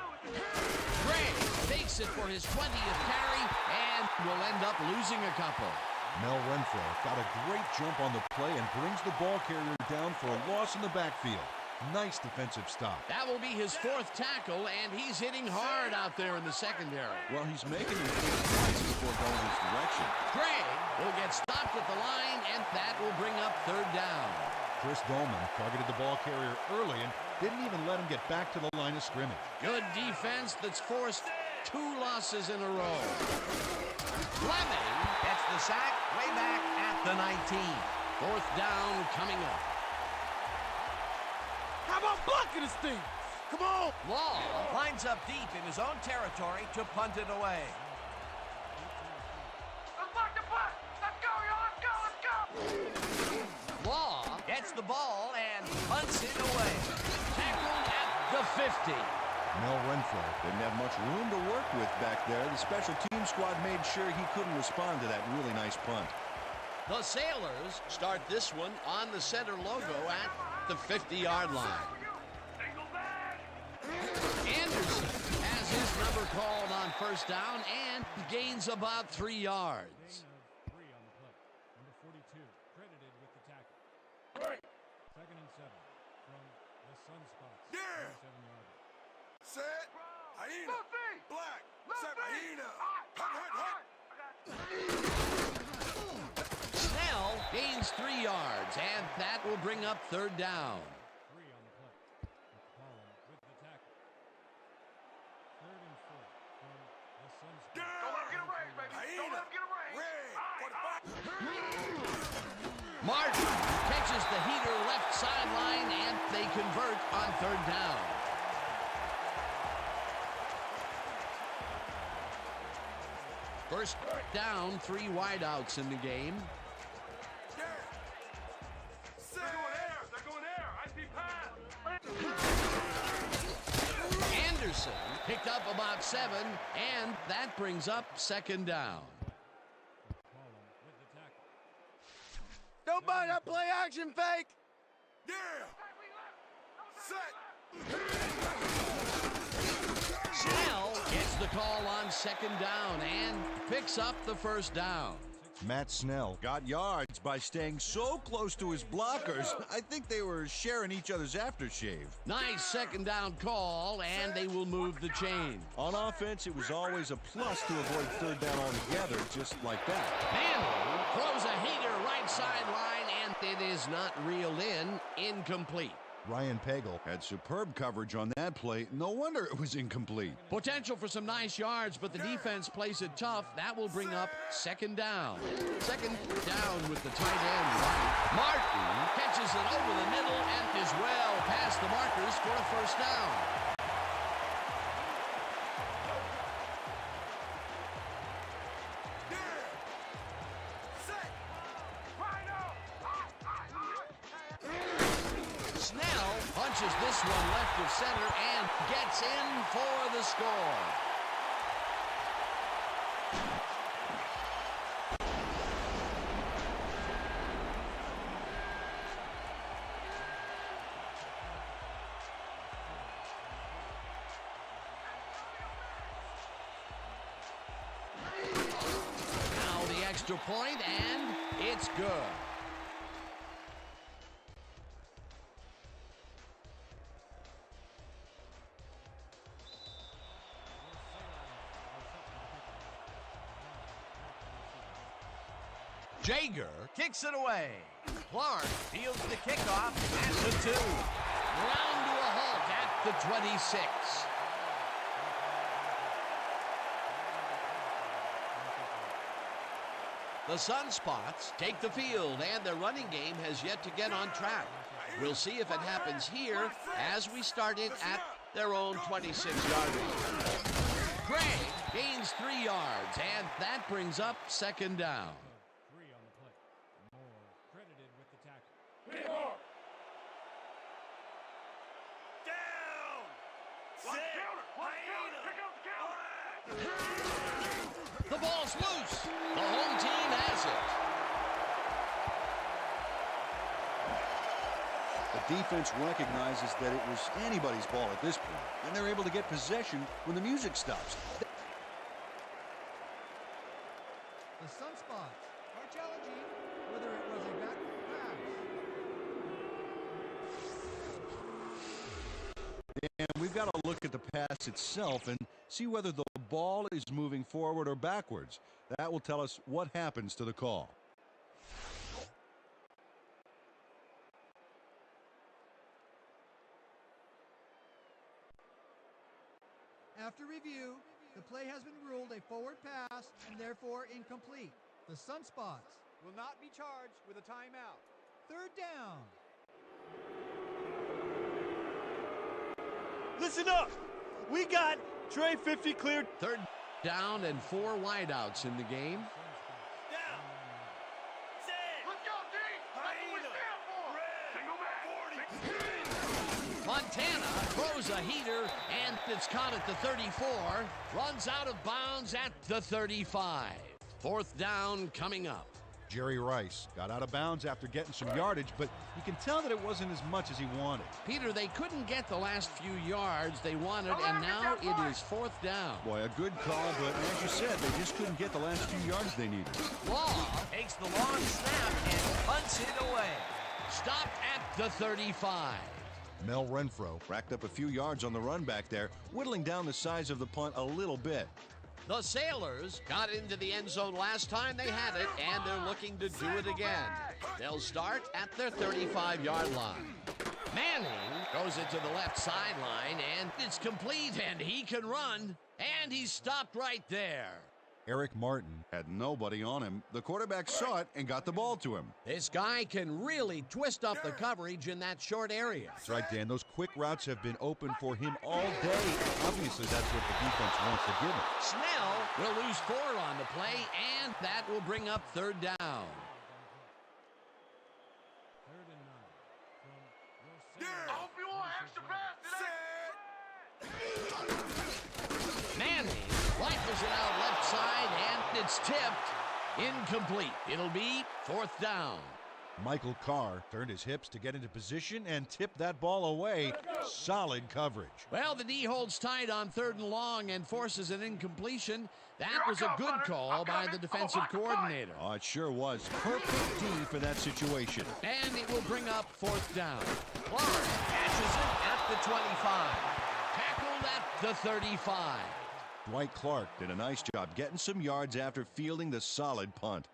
Gray takes it for his 20th carry and will end up losing a couple. Mel Renfro got a great jump on the play and brings the ball carrier down for a loss in the backfield. Nice defensive stop. That will be his 4th tackle, and he's hitting hard out there in the secondary. Well, he's making him think twice before going his direction. Craig will get stopped at the line, and that will bring up third down. Chris Dolman targeted the ball carrier early and didn't even let him get back to the line of scrimmage. Good defense that's forced 2 losses in a row. Fleming gets the sack way back at the 19. 4th down coming up. How about blocking this thing? Come on. Law lines up deep in his own territory to punt it away. Let's block the punt. Let's go, y'all. Let's go. Law gets the ball and punts it away. Tackled at the 50. Mel Renfro didn't have much room to work with back there. The special team squad made sure he couldn't respond to that really nice punt. The Sailors start this one on the center logo at the 50-yard line. Anderson has his number called on first down and gains about 3 yards. Gain of 3 on the play. Number 42 credited with the tackle. Second and 7 from the Sunspots. Yeah. 37-yarder. Set. Hyena. Black. Set hyena. Hut, hut, hut. Snell gains 3 yards, and that will bring up third down. 3 on the play. McCollum with the tackle. Third and 4 from the Sunspots. Yeah. Don't let him get a range, baby. Don't let him get a range. Red. 45. Martin catches the heater left sideline, and they convert on third down. First down, 3 wideouts in the game. Yeah. Set. They're going there. I see pass. Anderson picked up about 7, and that brings up second down. McCollum with the tackle. Don't buy that play action fake. Yeah. Set. Snell gets the call on second down and picks up the first down. Matt Snell got yards by staying so close to his blockers, I think they were sharing each other's aftershave. Nice second down call, and they will move the chain. On offense, it was always a plus to avoid third down altogether, just like that. Manning throws a heater right sideline, and it is not reeled in. Incomplete. Ryan Pagel had superb coverage on that play. No wonder it was incomplete. Potential for some nice yards, but the defense plays it tough. That will bring up second down. Second down with the tight end, Martin. Martin catches it over the middle and is well past the markers for a first down. Snell punches this one left of center and gets in for the score. Now the extra point, and it's good. Jaeger kicks it away. Clark fields the kickoff at the 2. Ground to a halt at the 26. The Sunspots take the field, and their running game has yet to get on track. We'll see if it happens here as we start it at their own 26-yard line. Gregg gains 3 yards, and that brings up second down. 3 on the play. Moore credited with the tackle. Down. Set. Hyena. The ball's loose. The home team has it. The defense recognizes that it was anybody's ball at this point, and they're able to get possession when the music stops. The Sunspots are challenging whether it was a backward pass. And we've got to look at the pass itself and see whether the ball is moving forward or backwards. That will tell us what happens to the call. After review, the play has been ruled a forward pass and therefore incomplete. The Sunspots will not be charged with a timeout. Third down. Listen up. We got Trey 50 cleared. Third down and 4 wideouts in the game. Down. Set. Let's go, D. Hyena. Red. Single back. 40. Montana throws a heater, and it's caught at the 34. Runs out of bounds at the 35. Fourth down coming up. Jerry Rice got out of bounds after getting some yardage, but you can tell that it wasn't as much as he wanted. Peter, they couldn't get the last few yards they wanted, and now it is 4th down. Boy, a good call, but as you said, they just couldn't get the last few yards they needed. Law takes the long snap and punts it away. Stopped at the 35. Mel Renfro Racked up a few yards on the run back there, whittling down the size of the punt a little bit. The Sailors got into the end zone last time they had it, and they're looking to do it again. They'll start at their 35-yard line. Manning goes it to the left sideline, and it's complete, and he can run, and he's stopped right there. Eric Martin Had nobody on him. The quarterback saw it and got the ball to him. This guy can really twist up the coverage in that short area. That's right, Dan. Those quick routes have been open for him all day. Obviously, that's what the defense wants to give him. Snell will lose 4 on the play, and that will bring up 3rd down. I hope you want extra pass today. Manning rifles it out left side, and it's tipped. Incomplete. It'll be 4th down. Michael Carr turned his hips to get into position and tipped that ball away. Solid coverage. Well, the D holds tight on 3rd and long and forces an incompletion. That was a good call by the defensive coordinator. Oh, it sure was. Perfect D for that situation. And it will bring up 4th down. Clark catches it at the 25. Tackled at the 35. Dwight Clark did a nice job getting some yards after fielding the solid punt.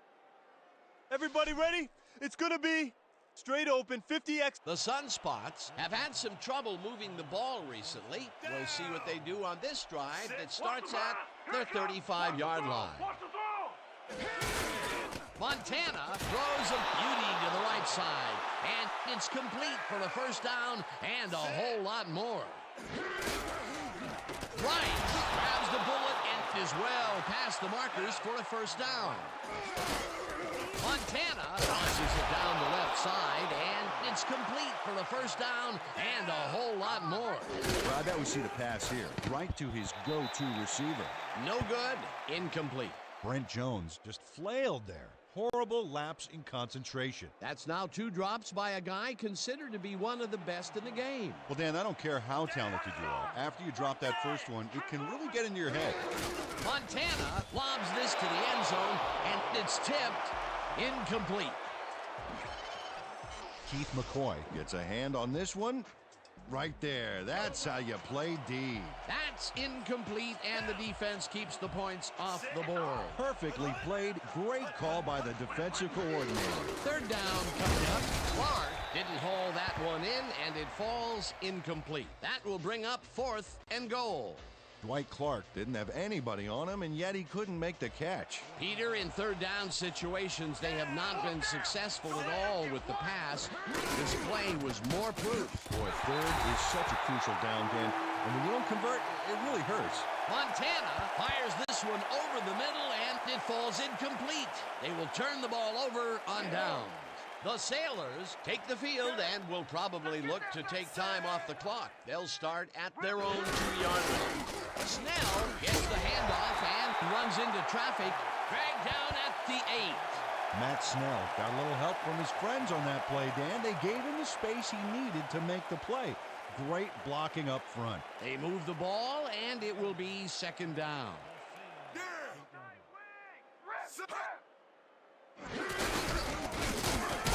Everybody ready? It's going to be straight open, 50x. The Sunspots have had some trouble moving the ball recently. We'll see what they do on this drive that starts at their 35-yard line. Montana throws a beauty to the right side, and it's complete for a 1st down and a whole lot more. Rice grabs the bullet and is well past the markers for a 1st down. Montana tosses it down the left side, and it's complete for a 1st down and a whole lot more. Well, I bet we see the pass here, right to his go-to receiver. No good. Incomplete. Brent Jones just flailed there. Horrible lapse in concentration. That's now 2 drops by a guy considered to be one of the best in the game. Well, Dan, I don't care how talented you are. After you drop that first one, it can really get into your head. Montana lobs this to the end zone, and it's tipped. Incomplete. Keith McCoy Gets a hand on this one. Right there. That's how you play D. That's incomplete, and the defense keeps the points off the board. Perfectly played. Great call by the defensive coordinator. 3rd down coming up. Clark didn't haul that one in, and it falls incomplete. That will bring up 4th and goal. Dwight Clark didn't have anybody on him, and yet he couldn't make the catch. Peter, in 3rd down situations, they have not been successful at all with the pass. This play was more proof. Boy, 3rd is such a crucial down, Dan. And when you don't convert, it really hurts. Montana fires this one over the middle, and it falls incomplete. They will turn the ball over on downs. The Sailors take the field and will probably look to take time off the clock. They'll start at their own 2-yard line. Snell gets the handoff and runs into traffic, dragged down at the 8. Matt Snell got a little help from his friends on that play, Dan. They gave him the space he needed to make the play. Great blocking up front. They move the ball, and it will be 2nd down.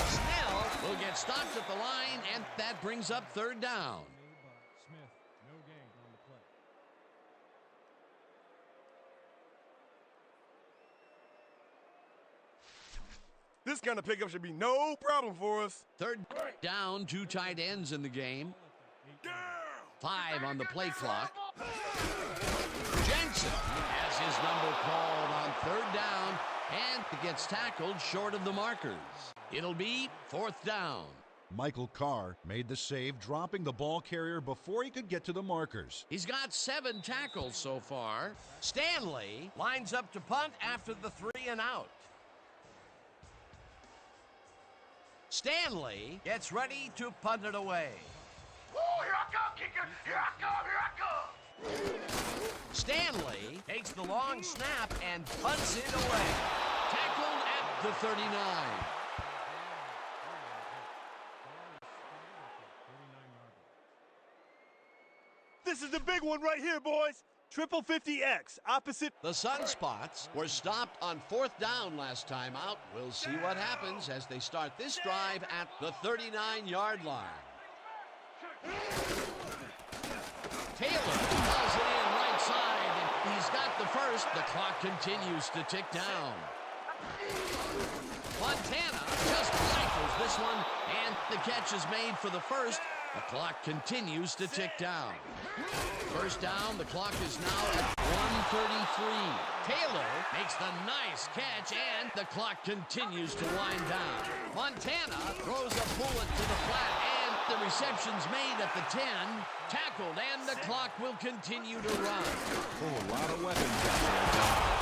Snell will get stopped at the line, and that brings up 3rd down. This kind of pickup should be no problem for us. 3rd down, 2 tight ends in the game. 5 on the play clock. Jensen has his number called on 3rd down, and it gets tackled short of the markers. It'll be 4th down. Michael Carr made the save, dropping the ball carrier before he could get to the markers. He's got 7 tackles so far. Stanley lines up to punt after the 3 and out. Stanley gets ready to punt it away. Oh, here I come, kicker. Here I come, here I come. Stanley takes the long snap and punts it away. Tackled at the 39. This is the big one right here, boys. Triple 50X, opposite. The Sunspots were stopped on 4th down last time out. We'll see what happens as they start this drive at the 39-yard line. Taylor calls it in right side. He's got the first. The clock continues to tick down. Montana just rifles this one, and the catch is made for the first. The clock continues to tick down. First down, the clock is now at 1:33. Taylor makes the nice catch, and the clock continues to wind down. Montana throws a bullet to the flat, and the reception's made at the 10. Tackled, and the clock will continue to run. Oh, a lot of weapons out there.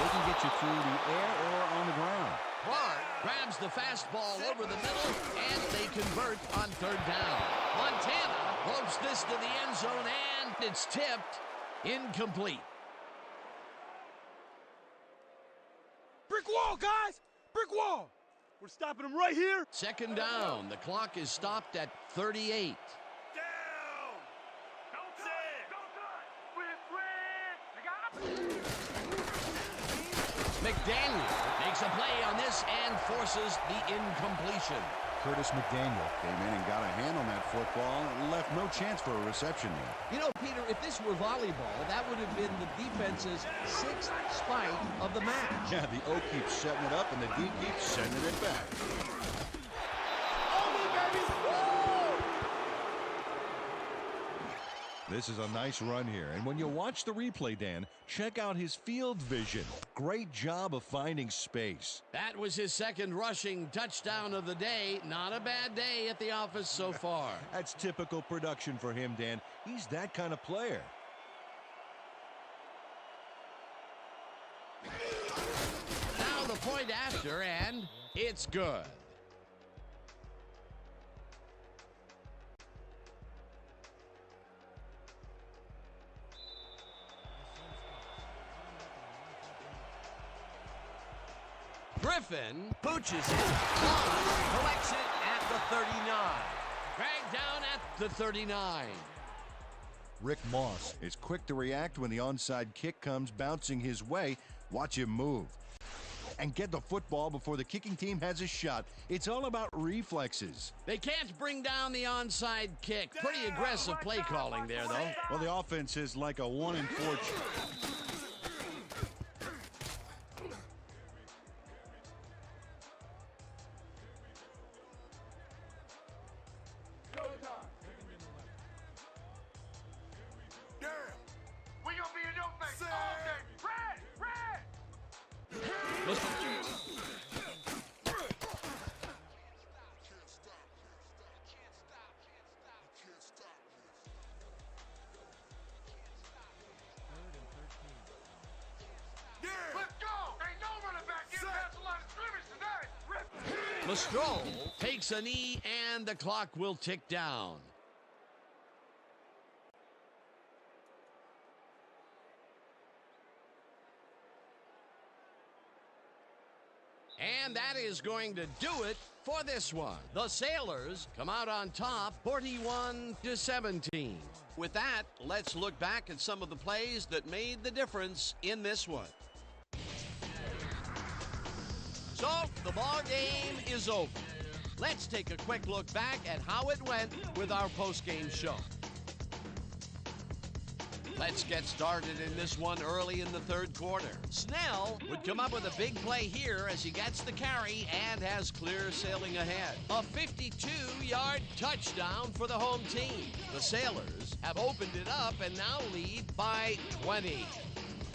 They can get you through the air or on the ground. Clark grabs the fastball over the middle, and they convert on 3rd down. Montana ropes this to the end zone, and it's tipped incomplete. Brick wall, guys! Brick wall! We're stopping him right here. 2nd down. The clock is stopped at 38. Down! Don't do it! Don't do it! Win! McDaniel makes a play on this and forces the incompletion. Curtis McDaniel came in and got a hand on that football and left no chance for a reception there. You know, Peter, if this were volleyball, that would have been the defense's 6th spike of the match. Yeah, the O keeps setting it up and the D keeps sending it back. This is a nice run here, and when you watch the replay, Dan, check out his field vision. Great job of finding space. That was his 2nd rushing touchdown of the day. Not a bad day at the office so far. That's typical production for him, Dan. He's that kind of player. Now the point after, and it's good. Griffin pooches it, collects it at the 39. Dragged down at the 39. Rick Moss is quick to react when the onside kick comes bouncing his way. Watch him move and get the football before the kicking team has a shot. It's all about reflexes. They can't bring down the onside kick. Pretty aggressive play calling there, though. Well, the offense is like a 1-in-4. We gonna be in your face all day. Red! Let's go! Ain't no running back in past the line of scrimmage today. Lestrade takes a knee, and the clock will tick down. And that is going to do it for this one. The Sailors come out on top, 41-17. With that, let's look back at some of the plays that made the difference in this one. So, the ball game is over. Let's take a quick look back at how it went with our post-game show. Let's get started in this one early in the 3rd quarter. Snell would come up with a big play here as he gets the carry and has clear sailing ahead. A 52-yard touchdown for the home team. The Sailors have opened it up and now lead by 20.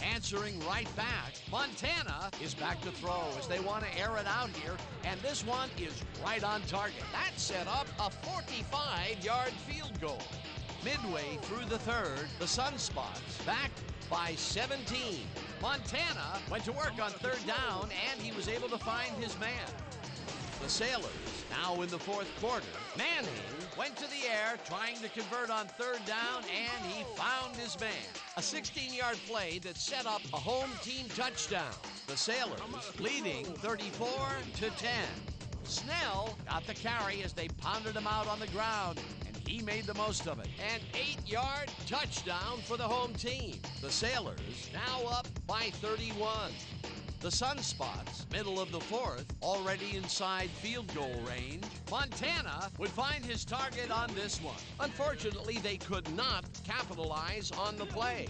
Answering right back, Montana is back to throw as they want to air it out here, and this one is right on target. That set up a 45-yard field goal. Midway through the 3rd, the Sunspots back by 17. Montana went to work on 3rd down, and he was able to find his man. The Sailors now in the 4th quarter. Manning went to the air trying to convert on 3rd down, and he found his man. A 16-yard play that set up a home team touchdown. The Sailors leading 34-10. Snell got the carry as they pounded him out on the ground, and he made the most of it. An 8-yard touchdown for the home team. The Sailors now up by 31. The Sunspots, middle of the fourth, already inside field goal range. Montana would find his target on this one. Unfortunately, they could not capitalize on the play.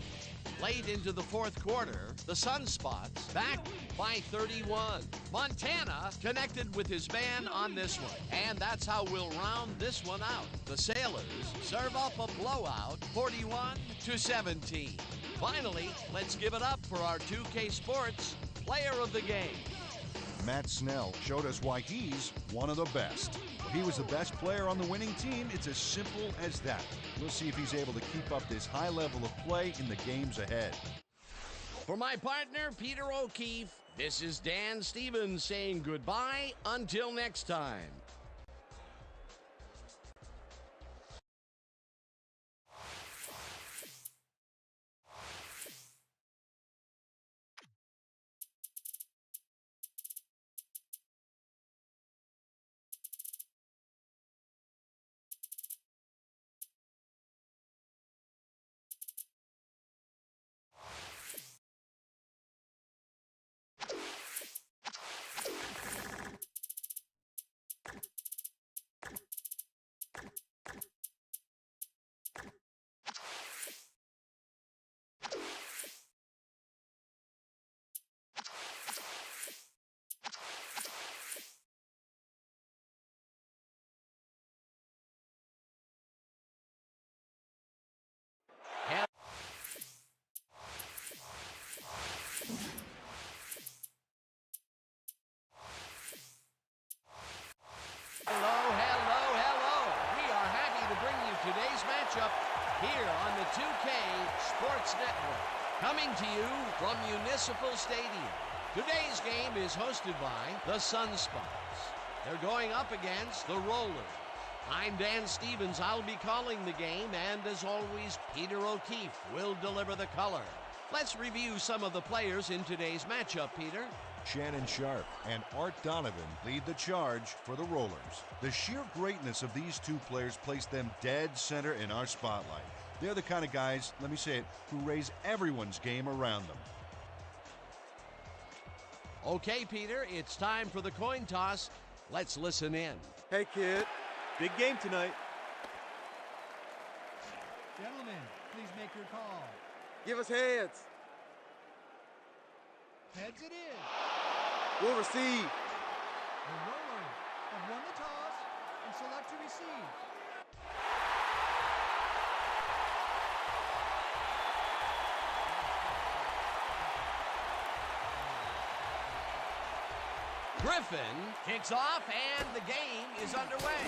Late into the fourth quarter, the Sunspots back by 31. Montana connected with his man on this one. And that's how we'll round this one out. The Sailors serve up a blowout, 41-17. Finally, let's give it up for our 2K Sports Player of the Game. Matt Snell showed us why he's one of the best. If he was the best player on the winning team, it's as simple as that. We'll see if he's able to keep up this high level of play in the games ahead. For my partner, Peter O'Keefe, this is Dan Stevens saying goodbye until next time. Today's matchup here on the 2K Sports Network, coming to you from Municipal Stadium. Today's game is hosted by the Sunspots. They're going up against the Rollers. I'm Dan Stevens. I'll be calling the game, and as always, Peter O'Keefe will deliver the color. Let's review some of the players in today's matchup, Peter. Shannon Sharp and Art Donovan lead the charge for the Rollers. The sheer greatness of these two players placed them dead center in our spotlight. They're the kind of guys, let me say it, who raise everyone's game around them. Okay, Peter, it's time for the coin toss. Let's listen in. Hey, kid. Big game tonight. Gentlemen, please make your call. Give us heads. Heads it is. We'll receive. The Rollers have won the toss and select to receive. Griffin kicks off, and the game is underway.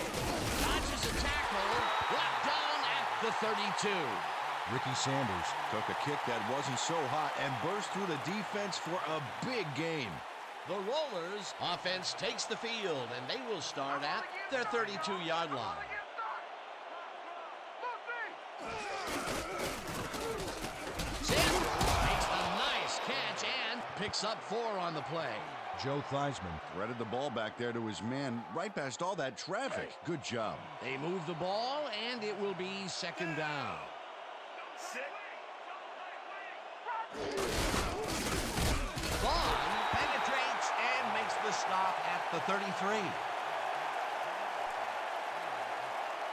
Dodges a tackle, brought down at the 32. Ricky Sanders took a kick that wasn't so hot and burst through the defense for a big gain. The Rollers offense takes the field, and they will start at their 32-yard line. Sanders makes a nice catch and picks up 4 on the play. Joe Theismann threaded the ball back there to his man right past all that traffic. Good job. They move the ball, and it will be second down. Vaughn penetrates and makes the stop at the 33.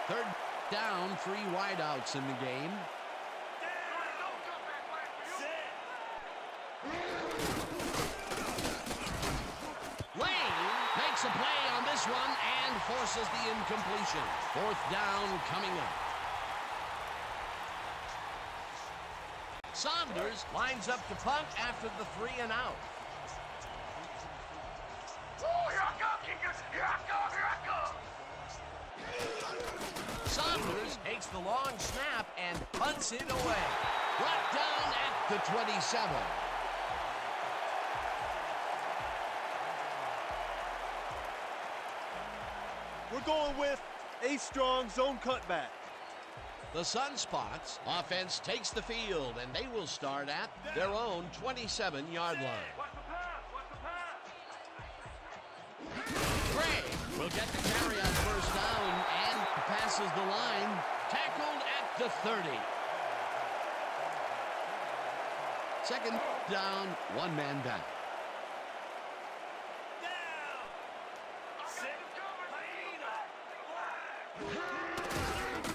Third down, 3 wideouts in the game. Lane makes a play on this one and forces the incompletion. 4th down coming up. Saunders lines up to punt after the 3 and out. Saunders takes the long snap and punts it away. Brought down at the 27. We're going with a strong zone cutback. The Sunspots offense takes the field, and they will start at their own 27-yard line. Gray will get the carry on first down and passes the line. Tackled at the 30. Second down, one man back.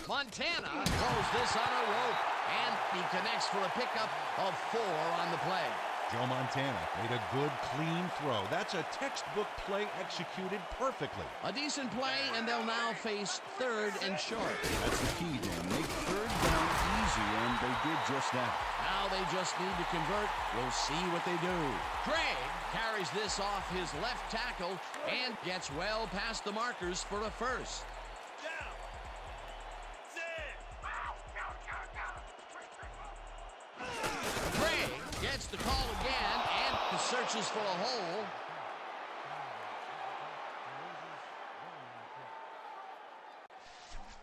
Montana throws this on a rope, and he connects for a pickup of 4 on the play. Joe Montana made a good, clean throw. That's a textbook play executed perfectly. A decent play, and they'll now face third and short. That's the key, Dan. Make third down easy, and they did just that. Now they just need to convert. We'll see what they do. Craig carries this off his left tackle and gets well past the markers for a first. Craig gets the call again and searches for a hole.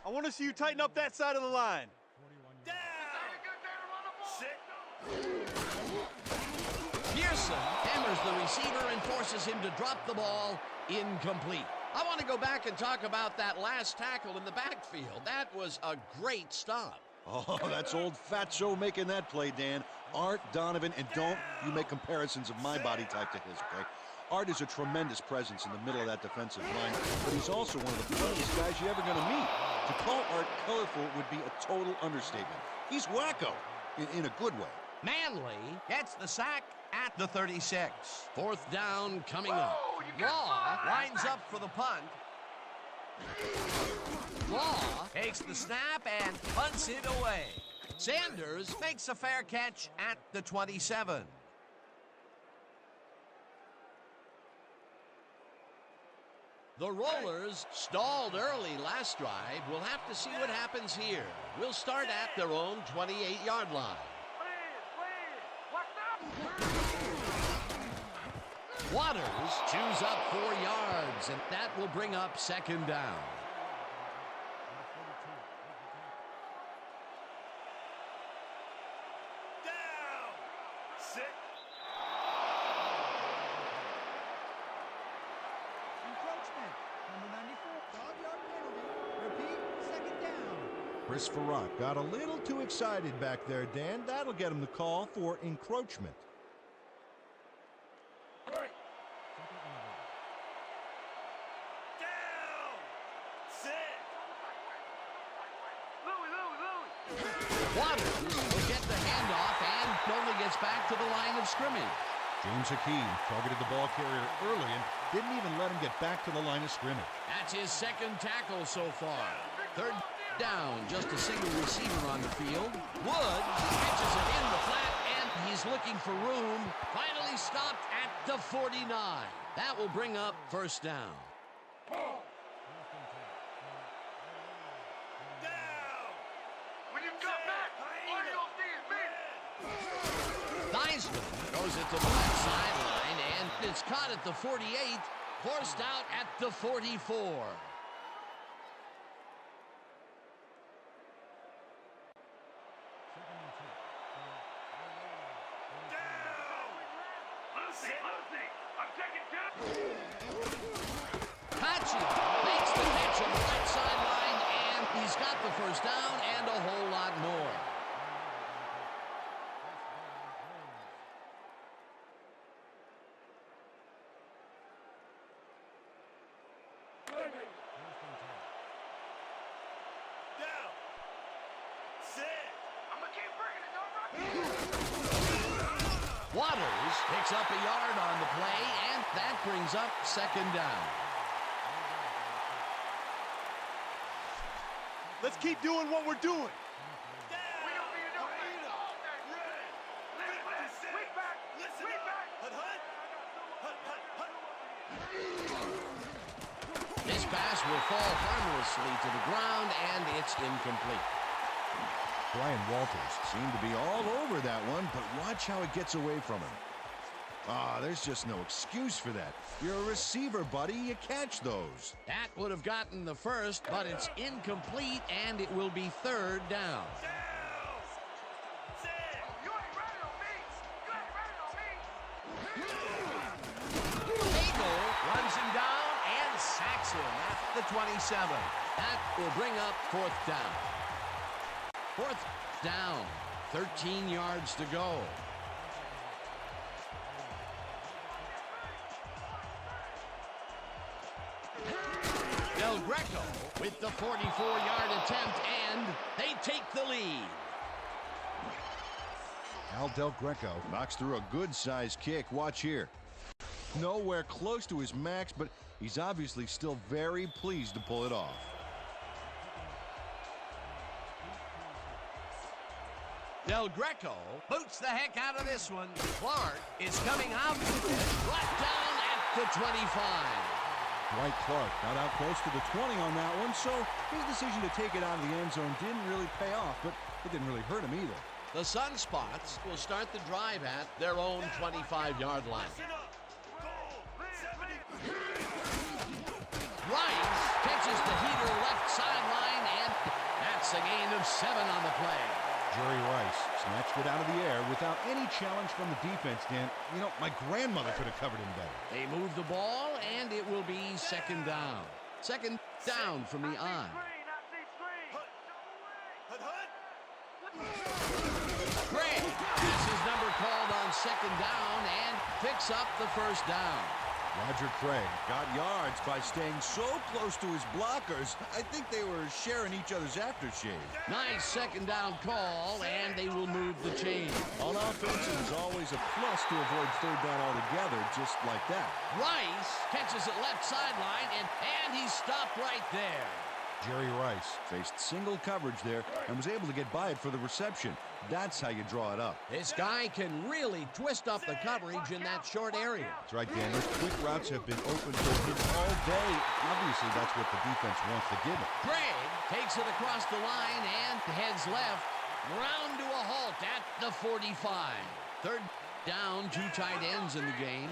I want to see you tighten up that side of the line. Pearson hammers the receiver and forces him to drop the ball. Incomplete. I want to go back and talk about that last tackle in the backfield. That was a great stop. Oh, that's old Fatso making that play, Dan. Art Donovan, and don't you make comparisons of my body type to his, okay? Art is a tremendous presence in the middle of that defensive line, but he's also one of the funniest guys you're ever going to meet. To call Art colorful would be a total understatement. He's wacko, in a good way. Manley gets the sack at the 36. Fourth down coming up. Law lines up for the punt. Law takes the snap and punts it away. Sanders makes a fair catch at the 27. The Rollers stalled early last drive. We'll have to see what happens here. We'll start at their own 28-yard line. Waters chews up 4 yards, and that will bring up second down. Encroachment. Number 94, 5-yard penalty. Repeat, second down. Chris Farrat got a little too excited back there, Dan. That'll get him the call for encroachment. Waters will get the handoff and only gets back to the line of scrimmage. James Hakeem targeted the ball carrier early and didn't even let him get back to the line of scrimmage. That's his second tackle so far. Third down, just a single receiver on the field. Woods catches it in the flat, and he's looking for room. Finally stopped at the 49. That will bring up first down. Theismann goes it to the left sideline, and it's caught at the 48, forced out at the 44. Patchy makes the catch on the right sideline, and he's got the first down and a whole lot more. Waters picks up a yard on the play, and that brings up second down. Let's keep doing what we're doing. This pass will fall harmlessly to the ground, and it's incomplete. Brian Walters seemed to be all over that one, but watch how it gets away from him. There's just no excuse for that. You're a receiver, buddy. You catch those. That would have gotten the first, but it's incomplete, and it will be third down. Eagle runs him down and sacks him at the 27. That will bring up fourth down. Fourth down, 13 yards to go. Del Greco with the 44-yard attempt, and they take the lead. Al Del Greco knocks through a good-sized kick. Watch here. Nowhere close to his max, but he's obviously still very pleased to pull it off. Del Greco boots the heck out of this one. Clark is coming out with it, brought down at the 25. Dwight Clark got out close to the 20 on that one, so his decision to take it out of the end zone didn't really pay off, but it didn't really hurt him either. The Sunspots will start the drive at their own 25-yard line. Rice catches the heater left sideline, and that's a gain of 7 on the play. Jerry Rice snatched it out of the air without any challenge from the defense, Dan. You know, my grandmother could have covered him better. They move the ball, and it will be second down. Second down from the I. Craig has his number called on second down and picks up the first down. Roger Craig got yards by staying so close to his blockers. I think they were sharing each other's aftershave. Nice second down call, and they will move the chain. On offense, it is always a plus to avoid third down altogether, just like that. Rice catches it left sideline, and he's stopped right there. Jerry Rice faced single coverage there and was able to get by it for the reception. That's how you draw it up. This guy can really twist up the coverage in that short area. That's right, Dan. Those quick routes have been open for him all day. Obviously, that's what the defense wants to give him. Craig takes it across the line and heads left, round to a halt at the 45. Third down, 2 tight ends in the game.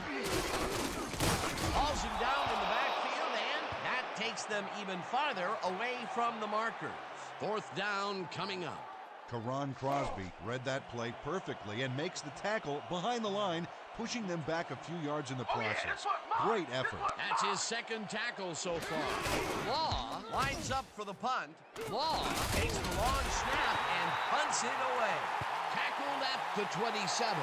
Hauls him down in the backfield, and that takes them even farther away from the markers. Fourth down coming up. Karan Crosby read that play perfectly and makes the tackle behind the line, pushing them back a few yards in the process. Great effort. That's his second tackle so far. Law lines up for the punt. Law takes the long snap and punts it away. Tackled at the 27.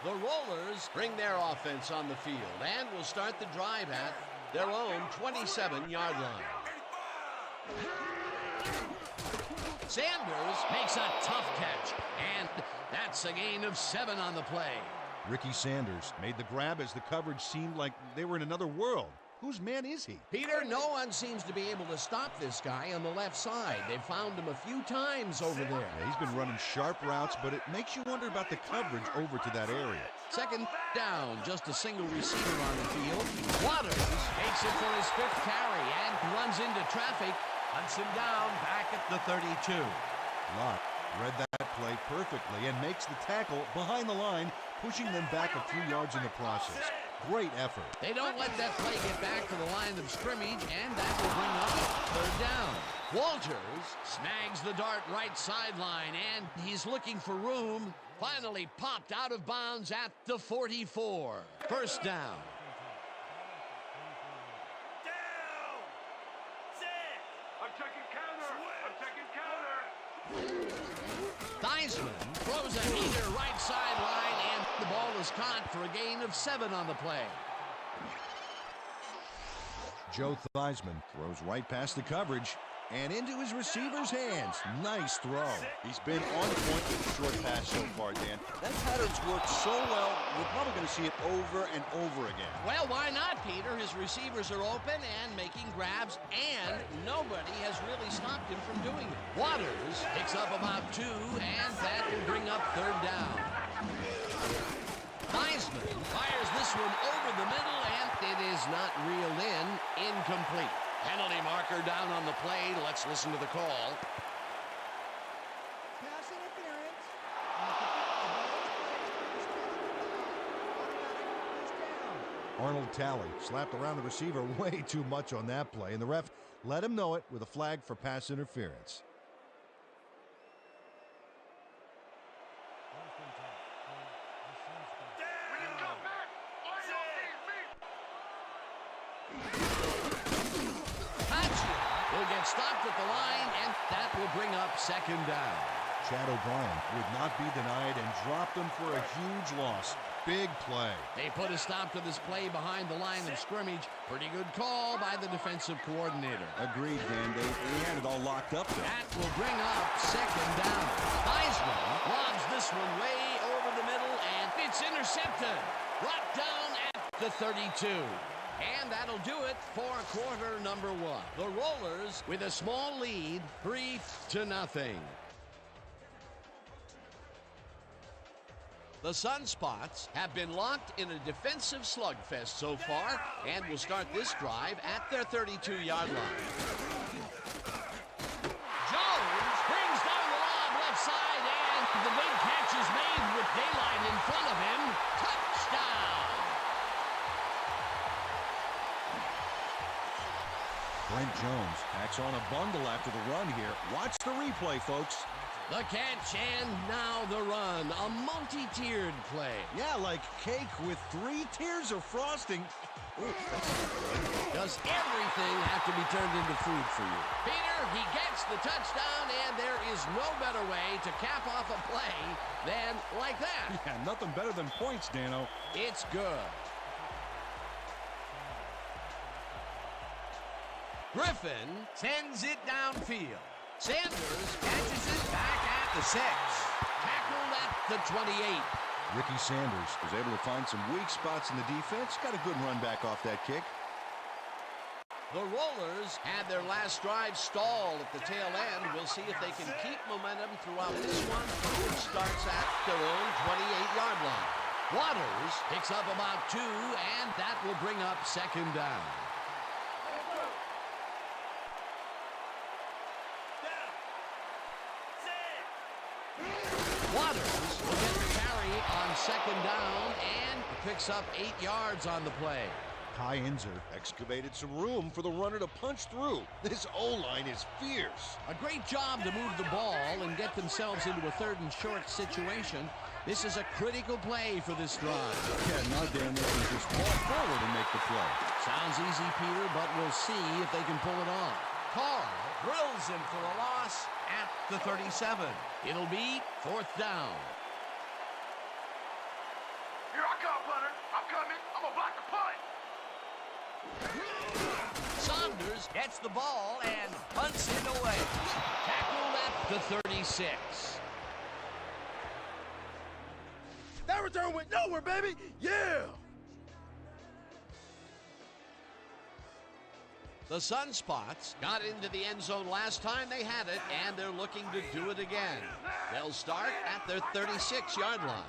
The Rollers bring their offense on the field and will start the drive at their own 27-yard line. Sanders makes a tough catch, and that's a gain of 7 on the play. Ricky Sanders made the grab as the coverage seemed like they were in another world. Whose man is he? Peter, no one seems to be able to stop this guy on the left side. They've found him a few times over there. Yeah, he's been running sharp routes, but it makes you wonder about the coverage over to that area. Second down, just a single receiver on the field. Waters takes it for his 5th carry and runs into traffic. Hunts him down back at the 32. Lott read that play perfectly and makes the tackle behind the line, pushing them back a few yards in the process. Great effort. They don't let that play get back to the line of scrimmage, and that will bring up third down. Walters snags the dart right sideline, and he's looking for room. Finally popped out of bounds at the 44. First down. Theismann throws a heater right sideline, and the ball is caught for a gain of 7 on the play. Joe Theismann throws right past the coverage and into his receiver's hands. Nice throw. He's been on point with the short pass so far, Dan. That pattern's worked so well, we're probably going to see it over and over again. Well, why not, Peter? His receivers are open and making grabs, and nobody has really stopped him from doing it. Waters picks up about 2, and that will bring up third down. Theismann fires this one over the middle, and it is not reeled in. Incomplete. Penalty marker down on the play. Let's listen to the call. Pass Arnold Talley slapped around the receiver way too much on that play, and the ref let him know it with a flag for pass interference. Will get stopped at the line, and that will bring up second down. Chad O'Brien would not be denied and dropped him for a huge loss. Big play. They put a stop to this play behind the line of scrimmage. Pretty good call by the defensive coordinator. Agreed, Dan. They had it all locked up there. That will bring up second down. Heisman lobs this one way over the middle, and it's intercepted. Brought down at the 32. And that'll do it for quarter number one. The Rollers with a small lead, 3-0. The Sunspots have been locked in a defensive slugfest so far and will start this drive at their 32-yard line. Jones brings down the lob left side, and the big catch is made with daylight in front of him. Touchdown! Brent Jones Packs on a bundle after the run here. Watch the replay, folks. The catch and now the run. A multi-tiered play. Yeah, like cake with 3 tiers of frosting. Ooh, Does everything have to be turned into food for you? Peter, he gets the touchdown, and there is no better way to cap off a play than like that. yeah, nothing better than points, Dano. It's good. Griffin sends it downfield. Sanders catches it back at the 6. Tackled at the 28. Ricky Sanders Was able to find some weak spots in the defense. Got a good run back off that kick. The Rollers had their last drive stall at the tail end. We'll see if they can keep momentum throughout this one, which starts at their own 28-yard line. Waters picks up about 2, and that will bring up second down. Waters will get the carry on second down and picks up 8 yards on the play. Kai Inzer Excavated some room for the runner to punch through. This O-line is fierce. A great job to move the ball and get themselves into a 3rd and short situation. This is a critical play for this drive. Yeah, now Dan, they can just walk forward and make the play. Sounds easy, Peter, but we'll see if they can pull it off. Carr drills him for a loss at the 37. It'll be 4th down. Here I come, punter. I'm coming. I'm gonna block the punt. Saunders gets the ball and punts it away. Tackled at the 36. That return went nowhere, baby. Yeah. The Sunspots got into the end zone last time they had it, and they're looking to do it again. They'll start at their 36-yard line.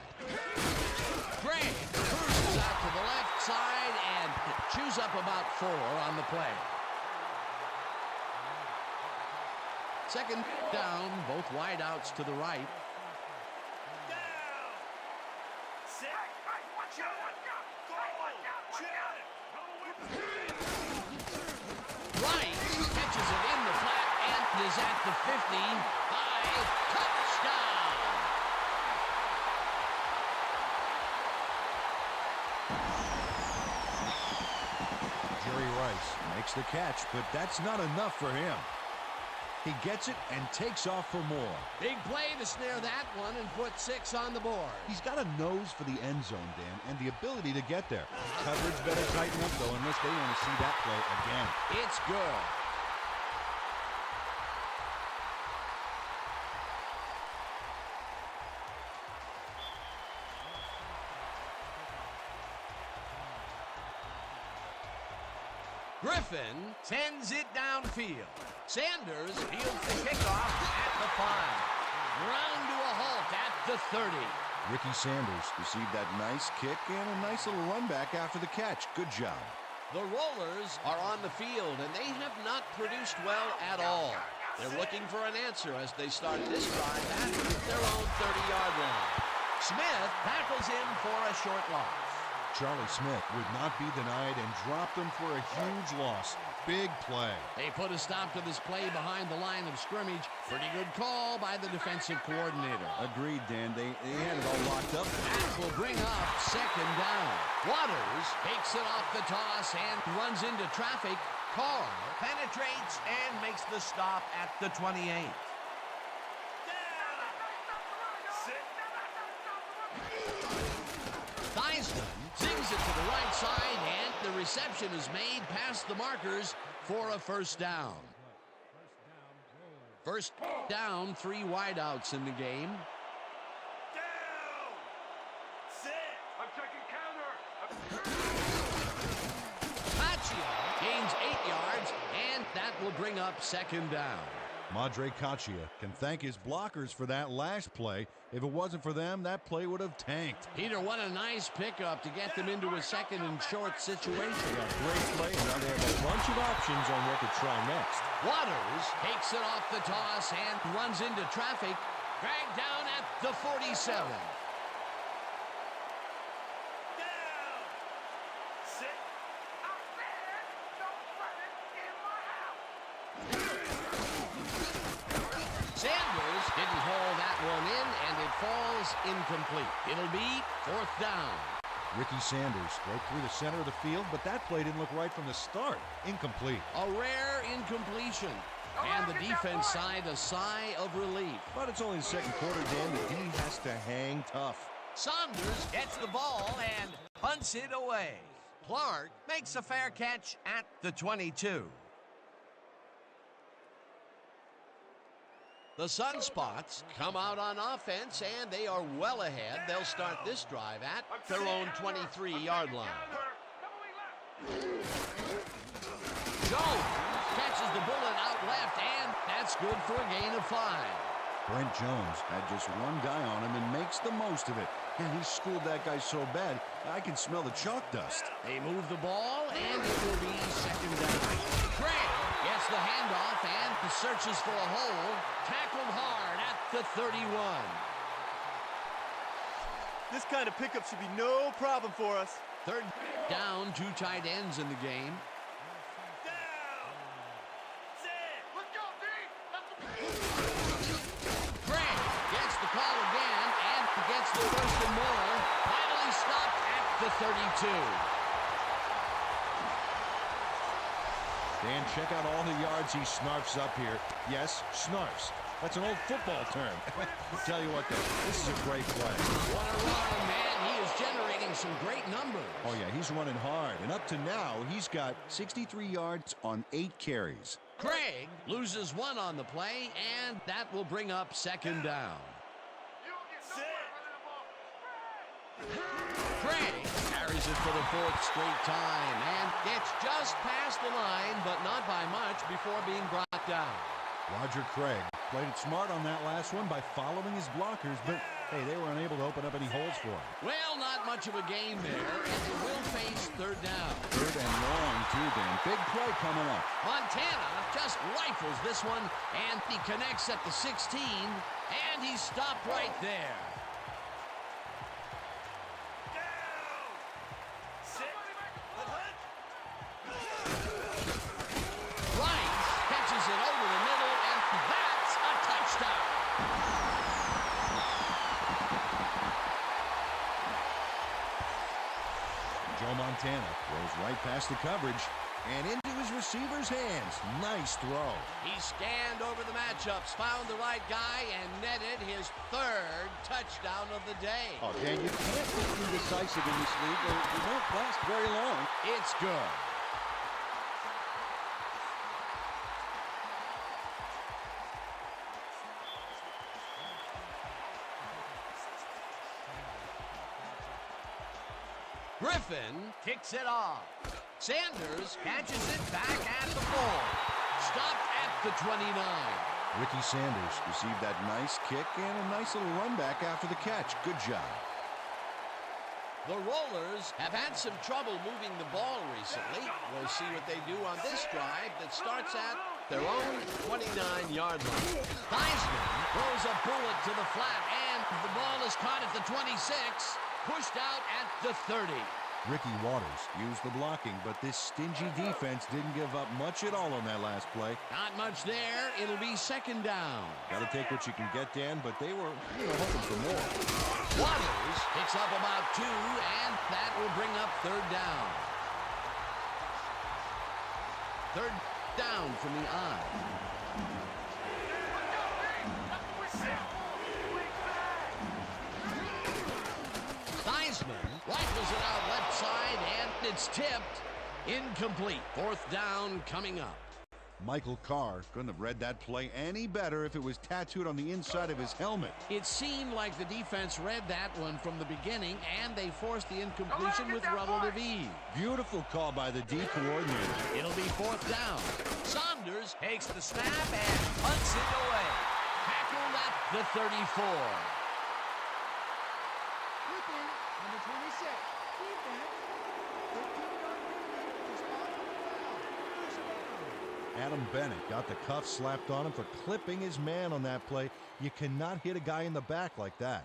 Gray cruises out to the left side and chews up about 4 on the play. Second down, both wideouts to the right. Rice catches it in the flat and is at the 50. High touchdown. Jerry Rice makes the catch, but that's not enough for him. He gets it and takes off for more. Big play to snare that one and put 6 on the board. He's got a nose for the end zone, Dan, and the ability to get there. Coverage better tighten up, though, unless they want to see that play again. It's good. Griffin sends it downfield. Sanders fields the kickoff at the 5. Ground to a halt at the 30. Ricky Sanders Received that nice kick and a nice little run back after the catch. Good job. The Rollers are on the field, and they have not produced well at all. They're looking for an answer as they start this drive at their own 30-yard line. Smith tackles him for a short loss. Charlie Smith would not be denied and dropped him for a huge loss. Big play. They put a stop to this play behind the line of scrimmage. Pretty good call by the defensive coordinator. Agreed, Dan. They had it all locked up. That will bring up second down. Waters takes it off the toss and runs into traffic. Carr penetrates and makes the stop at the 28. Theismann zings it to the right side, and the reception is made past the markers for a first down. First down, 3 wideouts in the game. Down! Sit! I'm checking counter! Paccia gains 8 yards, and that will bring up second down. Madre Caccia can thank his blockers for that last play. If it wasn't for them, that play would have tanked. Peter, what a nice pickup to get them into a second and short situation. Great play, and now they have a bunch of options on what to try next. Waters takes it off the toss and runs into traffic. Dragged down at the 47. Down! Sit! I said, don't run it in my house! Sanders didn't haul that one in, and it falls incomplete. It'll be fourth down. Ricky Sanders broke through the center of the field, but that play didn't look right from the start. Incomplete. A rare incompletion. And the defense side a sigh of relief. But it's only the second quarter, Dan. The D has to hang tough. Saunders gets the ball and punts it away. Clark makes a fair catch at the 22. The Sunspots come out on offense, and they are well ahead. They'll start this drive at their own 23-yard line. Jones catches the bullet out left, and that's good for a gain of 5. Brent Jones had just one guy on him and makes the most of it. And he schooled that guy so bad, I can smell the chalk dust. They move the ball, and it will be second down. Craig gets the handoff and searches for a hole. Tackled hard at the 31. This kind of pickup should be no problem for us. Third down, 2 tight ends in the game. Down! Sit! Let's go, D! Craig gets the call again and gets the first and more. Finally stopped at the 32. Dan, check out all the yards he snarfs up here. Yes, snarfs. That's an old football term. I'll tell you what, though, this is a great play. What a run, man. He is generating some great numbers. Oh, yeah, he's running hard. And up to now, he's got 63 yards on 8 carries. Craig loses 1 on the play, and that will bring up second down. Craig carries it for the 4th straight time and gets just past the line, but not by much before being brought down. Roger Craig played it smart on that last one by following his blockers, but, hey, they were unable to open up any holes for him. Well, not much of a game there, and they will face third down. Third and long, too, Dan. Big play coming up. Montana just rifles this one, and he connects at the 16, and he's stopped right there. Rice catches it over the middle, and that's a touchdown. Joe Montana Goes right past the coverage and into his receiver's hands. Nice throw. He scanned over the matchups, found the right guy, and netted his 3rd touchdown of the day. Oh, Dan, you can't be indecisive in this league. You won't last very long. It's good. Griffin kicks it off. Sanders catches it back at the 4. Stopped at the 29. Ricky Sanders received that nice kick and a nice little run back after the catch. Good job. The Rollers have had some trouble moving the ball recently. We'll see what they do on this drive that starts at their own 29-yard line. Theismann throws a bullet to the flat, and the ball is caught at the 26, pushed out at the 30. Ricky Waters used the blocking, but this stingy defense didn't give up much at all on that last play. Not much there. It'll be second down. Got to take what you can get, Dan, but they were, hoping for more. Waters picks up about 2, and that will bring up third down. Third down from the eye. Theismann rifles it out left side, and it's tipped. Incomplete. Fourth down coming up. Michael Carr couldn't have read that play any better if it was tattooed on the inside of his helmet. It seemed like the defense read that one from the beginning, and they forced the incompletion with relative ease. Beautiful call by the D coordinator. It'll be fourth down. Saunders takes the snap and punts it away. Tackled at the 34. Flipping, number 26. Defense, 13-yard penalty, respond to the foul. First down. Adam Bennett got the cuff slapped on him for clipping his man on that play. You cannot hit a guy in the back like that.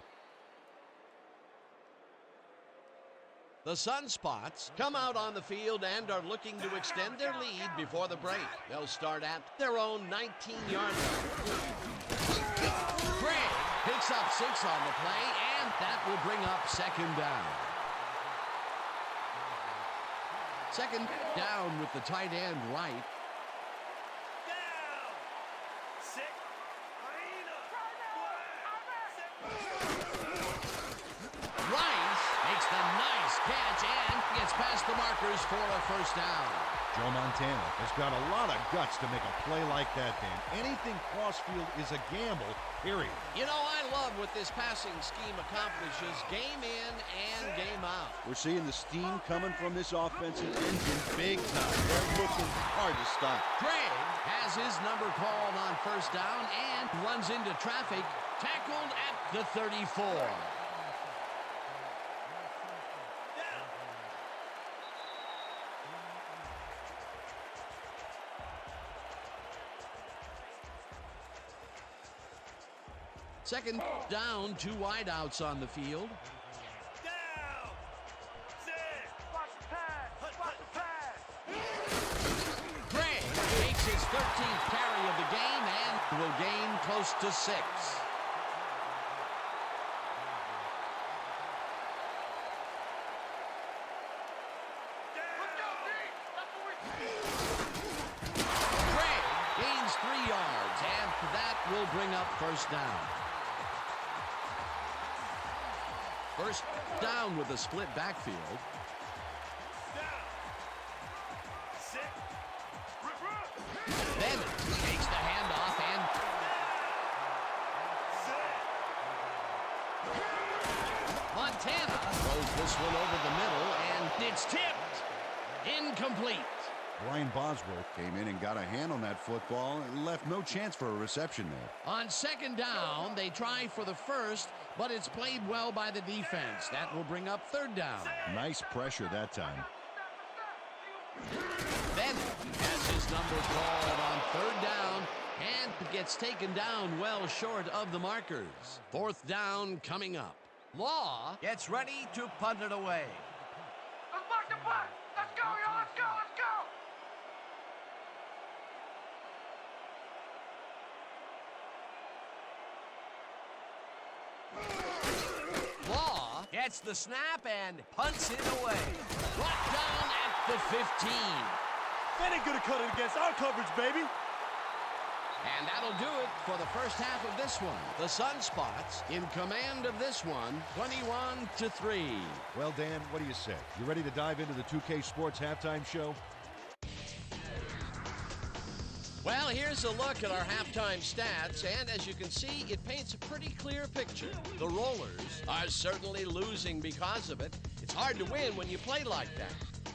The Sunspots come out on the field and are looking to extend their lead before the break. They'll start at their own 19-yard line. Craig picks up 6 on the play, and that will bring up second down. Second down with the tight end right. Rice makes the nice catch and gets past the markers for a first down. Joe Montana has got a lot of guts to make a play like that, Dan. Anything crossfield is a gamble, period. You know, I love what this passing scheme accomplishes game in and game out. We're seeing the steam coming from this offensive engine big time. They're looking hard to stop. Craig has his number called on first down and runs into traffic, tackled at the 34. Second down, 2 wideouts on the field. Down! Sit! Watch the pass! Watch the pass! Craig takes his 13th carry of the game and will gain close to 6. Craig gains 3 yards, and that will bring up first down. First down with a split backfield. Down! Sit! Bennett takes the handoff and Montana throws this one over the middle, and it's tipped. Incomplete. Brian Bosworth came in and got a hand on that football and left no chance for a reception there. On second down, they try for the first, but it's played well by the defense. That will bring up third down. Nice pressure that time. Bennett has his number called on third down and gets taken down well short of the markers. Fourth down coming up. Law gets ready to punt it away. Let's block the punt! Let's go, y'all! Let's go! Let's go! Law gets the snap and punts it away. Brought down at the 15. That ain't gonna cut it against our coverage, baby. And that'll do it for the first half of this one. The Sunspots in command of this one, 21-3. Well, Dan, what do you say? You ready to dive into the 2K Sports halftime show? Well, here's a look at our halftime stats, and as you can see, it paints a pretty clear picture. The Rollers are certainly losing because of it. It's hard to win when you play like that.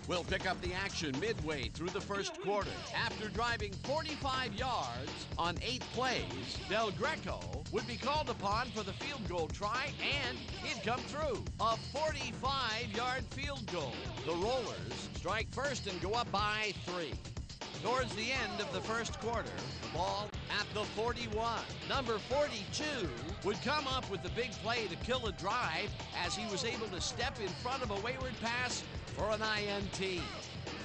We'll pick up the action midway through the first quarter. After driving 45 yards on 8 plays, Del Greco would be called upon for the field goal try, and he'd come through. A 45-yard field goal. The Rollers strike first and go up by 3. Towards the end of the first quarter, the ball at the 41. Number 42 would come up with the big play to kill a drive as he was able to step in front of a wayward pass for an INT.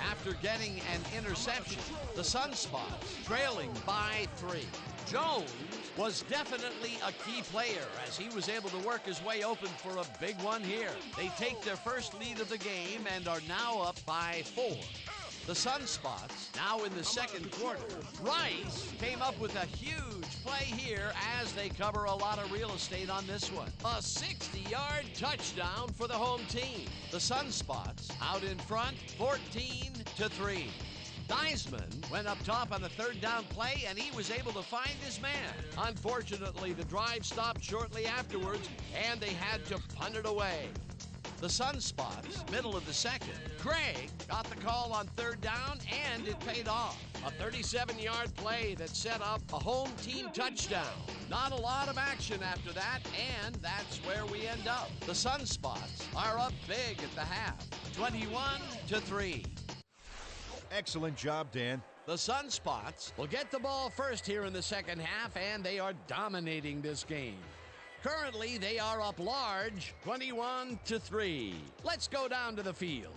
After getting an interception, the Sunspots trailing by 3. Jones was definitely a key player as he was able to work his way open for a big one here. They take their first lead of the game and are now up by 4. The Sunspots now in the second quarter. Rice came up with a huge play here as they cover a lot of real estate on this one. A 60-yard touchdown for the home team. The Sunspots out in front, 14-3. Theismann went up top on a third down play, and he was able to find his man. Unfortunately, the drive stopped shortly afterwards, and they had to punt it away. The Sunspots, middle of the second. Craig got the call on third down, and it paid off. A 37-yard play that set up a home team touchdown. Not a lot of action after that, and that's where we end up. The Sunspots are up big at the half, 21-3. Excellent job, Dan. The Sunspots will get the ball first here in the second half, and they are dominating this game. Currently, they are up large, 21-3. Let's go down to the field.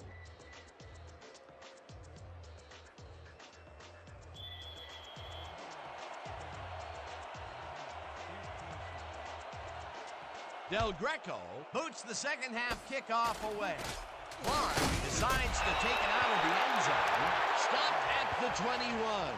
Del Greco boots the second half kickoff away. Clark decides to take it out of the end zone. Stopped at the 21.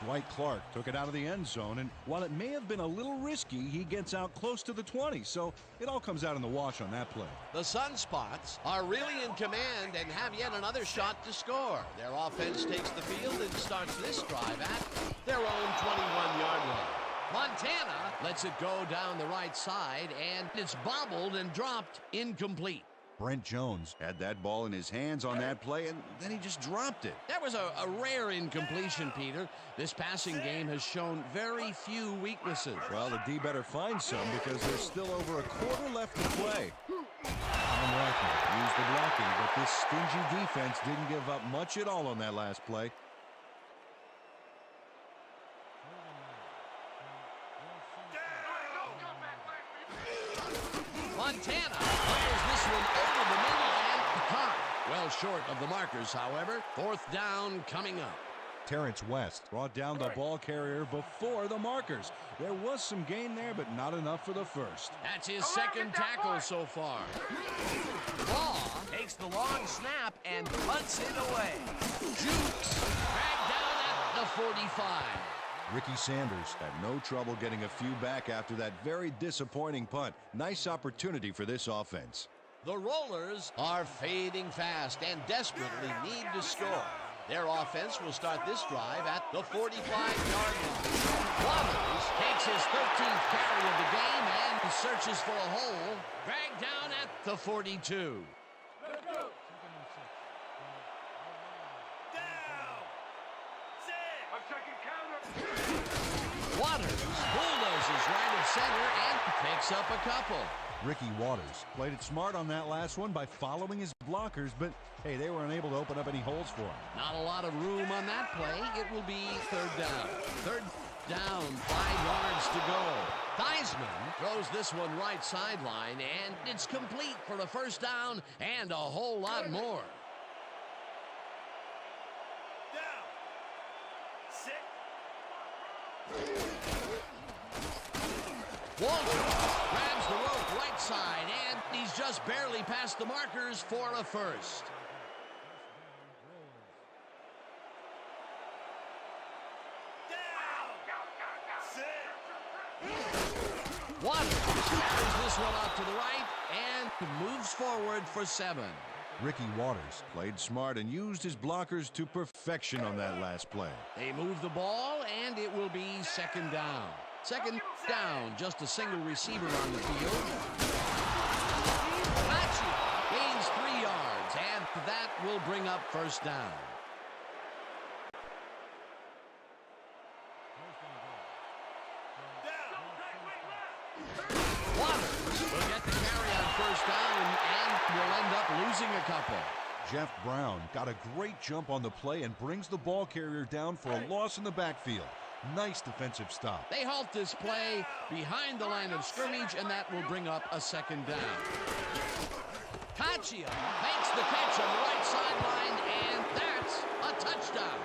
Dwight Clark took it out of the end zone, and while it may have been a little risky, he gets out close to the 20, so it all comes out in the wash on that play. The Sunspots are really in command and have yet another shot to score. Their offense takes the field and starts this drive at their own 21-yard line. Montana lets it go down the right side, and it's bobbled and dropped incomplete. Brent Jones had that ball in his hands on that play, and then he just dropped it. That was a rare incompletion, Peter. This passing game has shown very few weaknesses. Well, the D better find some because there's still over a quarter left to play. Tom Rackman used the blocking, but this stingy defense didn't give up much at all on that last play. Montana fires this one over the middle and caught. Well short of the markers, however. Fourth down coming up. Terrence West Brought down the ball carrier before the markers. There was some gain there, but not enough for the first. That's his second tackle so far. Law takes the long snap and punts it away. Jukes dragged down at the 45. Ricky Sanders Had no trouble getting a few back after that very disappointing punt. Nice opportunity for this offense. The Rollers are fading fast and desperately need to score. Their offense will start this drive at the 45-yard line. Waters takes his 13th carry of the game and searches for a hole. Dragged down at the 42. Waters bulldozes right of center and picks up a couple. Ricky Waters Played it smart on that last one by following his blockers, but hey, they were unable to open up any holes for him. Not a lot of room on that play. It will be third down. Third down, 5 yards to go. Theismann throws this one right sideline, and it's complete for a first down and a whole lot more. Walters grabs the rope right side, and he's just barely past the markers for a first. Waters carries this one out to the right and moves forward for 7. Ricky Waters played smart and used his blockers to perfection on that last play. They move the ball, and it will be second down. Second down, just a single receiver on the field. Lachia gains 3 yards, and that will bring up first down. Waters will get the carry on first down and will end up losing a couple. Jeff Brown got a great jump on the play and brings the ball carrier down for a loss in the backfield. Nice defensive stop. They halt this play behind the line of scrimmage, and that will bring up a second down. Caccia makes the catch on the right sideline, and that's a touchdown.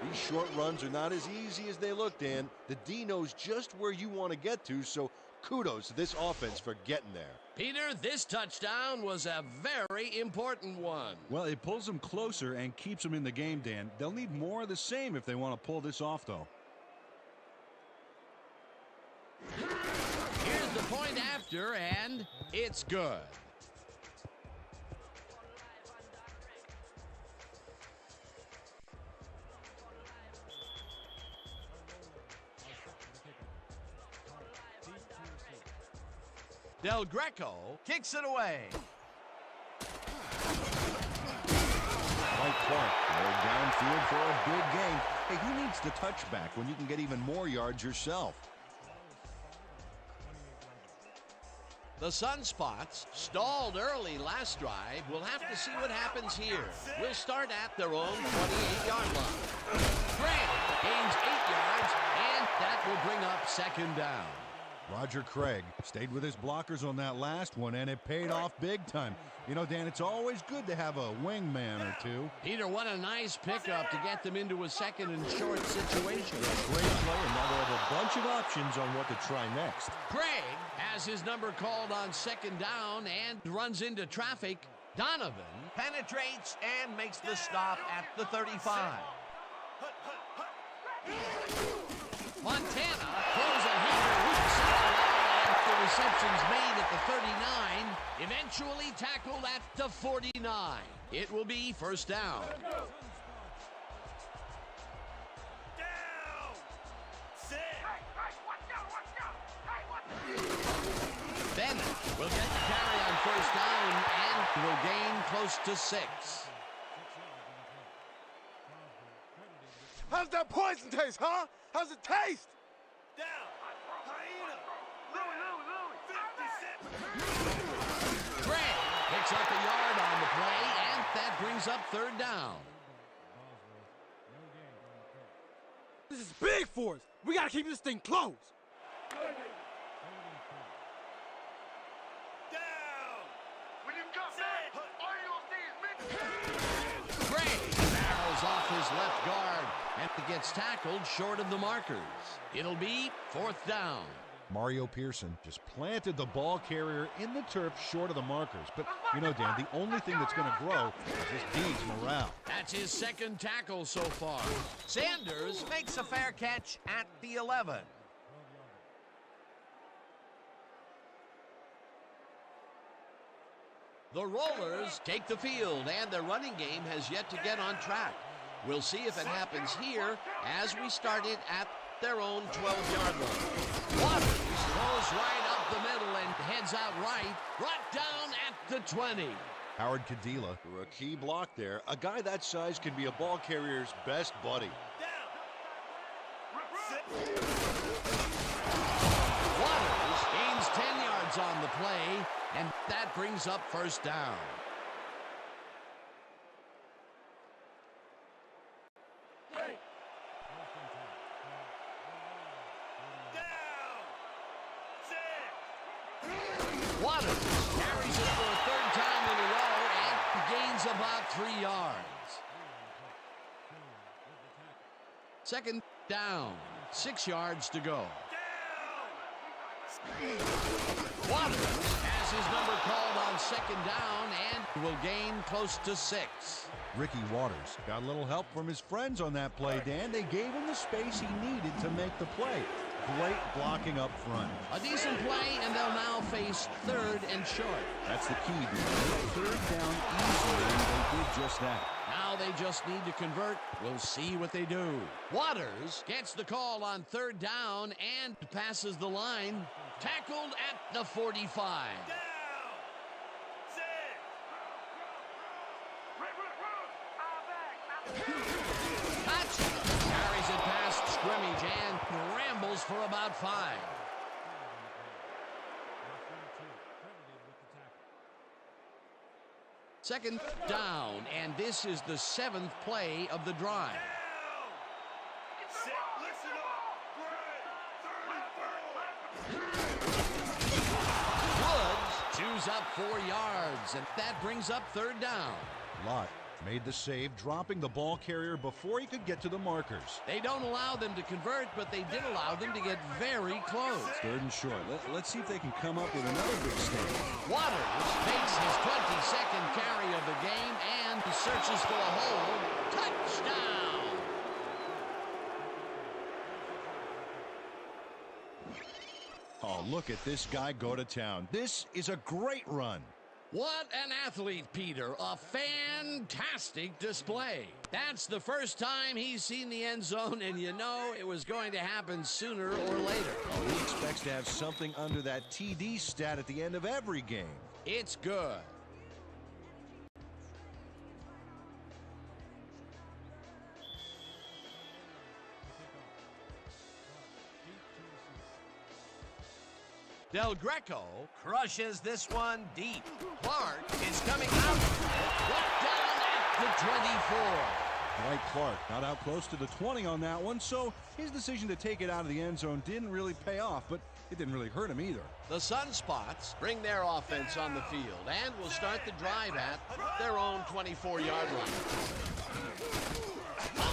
These short runs are not as easy as they look, Dan. The D knows just where you want to get to, so kudos to this offense for getting there. Peter, this touchdown was a very important one. Well, it pulls them closer and keeps them in the game, Dan. They'll need more of the same if they want to pull this off, though. Here's the point after, and it's good. Del Greco kicks it away. Mike Clark going downfield for a big gain. Hey, who needs the touchback when you can get even more yards yourself? The Sunspots stalled early last drive. We'll have to see what happens here. We'll start at their own 28-yard line. Grant gains 8 yards, and that will bring up second down. Roger Craig stayed with his blockers on that last one, and it paid off big time. You know, Dan, it's always good to have a wingman or two. Peter, what a nice pickup to get them into a second and short situation. Great play, and now they have a bunch of options on what to try next. Craig has his number called on second down and runs into traffic. Donovan penetrates and makes the stop at the 35. Montana throws a hanger hoops and the reception's made at the 39, eventually tackled at the 49. It will be first down. Bennett will get the carry on first down and will gain close to 6. How's that poison taste, huh? How's it taste? Gray picks up a yard on the play, and that brings up third down. This is big for us. We gotta keep this thing close. Gray barrels off his left guard and gets tackled short of the markers. It'll be fourth down. Mario Pearson just planted the ball carrier in the turf short of the markers. But, you know, Dan, the only thing that's going to grow is this D's morale. That's his second tackle so far. Sanders makes a fair catch at the 11. The Rollers take the field, and their running game has yet to get on track. We'll see if it happens here as we start it at their own 12-yard line. Waters throws right up the middle and heads out right, brought down at the 20. Howard Kadila. For a key block there, a guy that size can be a ball carrier's best buddy. Waters gains 10 yards on the play, and that brings up first down. Waters carries it for a third time in a row and gains about 3 yards. Second down, 6 yards to go. Waters has his number called on second down and will gain close to 6. Ricky Waters got a little help from his friends on that play, Dan. They gave him the space he needed to make the play. Great blocking up front. A decent play, and they'll now face third and short. That's the key, Dan. Make third down easily, and they did just that. Now they just need to convert. We'll see what they do. Waters gets the call on third down and passes the line. Tackled at the 45. Caccia carries it past scrimmage and rambles for about 5. Second down, and this is the 7th play of the drive. Sit, listen up. Woods chews up 4 yards, and that brings up 3rd down. Lott made the save, dropping the ball carrier before he could get to the markers. They don't allow them to convert, but they did allow them to get very close. 3rd and short. Let's see if they can come up with another big stand. Waters makes his 22nd carry of the game and searches for a hole. Touchdown! Oh, look at this guy go to town. This is a great run. What an athlete, Peter. A fantastic display. That's the first time he's seen the end zone, and you know it was going to happen sooner or later. Oh, he expects to have something under that TD stat at the end of every game. It's good. Del Greco crushes this one deep. Clark is coming out. Brought down at the 24. Dwight Clark not out close to the 20 on that one, so his decision to take it out of the end zone didn't really pay off, but it didn't really hurt him either. The Sunspots bring their offense on the field and will start the drive at their own 24-yard line. The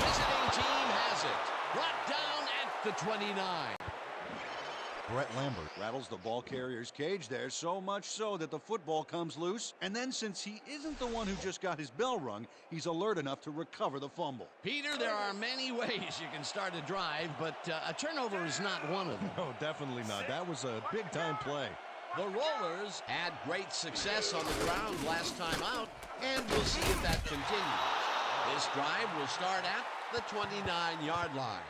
visiting team has it. Brought down at the 29. Brett Lambert Rattles the ball carrier's cage there, so much so that the football comes loose. And then since he isn't the one who just got his bell rung, he's alert enough to recover the fumble. Peter, there are many ways you can start a drive, but a turnover is not one of them. No, definitely not. That was a big-time play. The Rollers had great success on the ground last time out, and we'll see if that continues. This drive will start at the 29-yard line.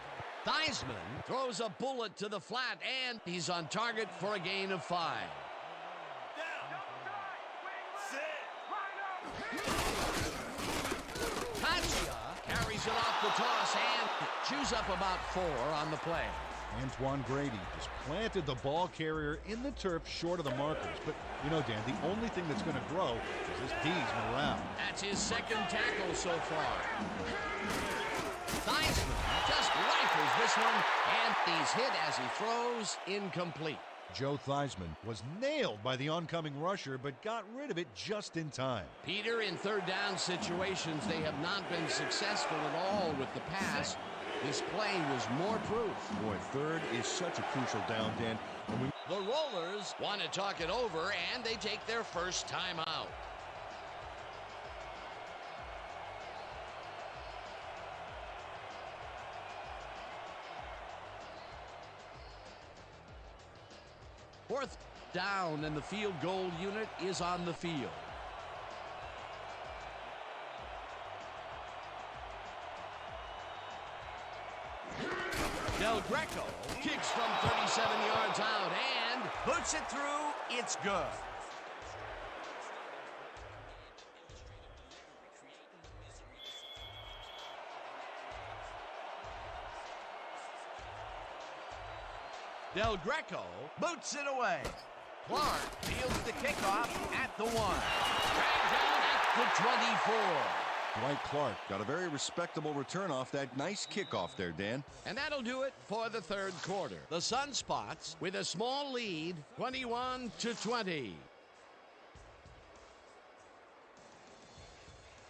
Theismann throws a bullet to the flat, and he's on target for a gain of 5. Katsia carries it off the toss and chews up about 4 on the play. Antoine Grady just planted the ball carrier in the turf short of the markers. But, you know, Dan, the only thing that's going to grow is this D's morale. That's his 2nd tackle so far. Theismann just rifles this one, and he's hit as he throws, incomplete. Joe Theismann was nailed by the oncoming rusher, but got rid of it just in time. Peter, in 3rd down situations, they have not been successful at all with the pass. This play was more proof. Boy, 3rd is such a crucial down, Dan. And the Rollers want to talk it over, and they take their first time out. Fourth down, and the field goal unit is on the field. Del Greco kicks from 37 yards out and puts it through. It's good. Del Greco boots it away. Clark fields the kickoff at the 1. Dragged down at the 24. Dwight Clark got a very respectable return off that nice kickoff there, Dan. And that'll do it for the 3rd quarter. The Sunspots with a small lead, 21-20.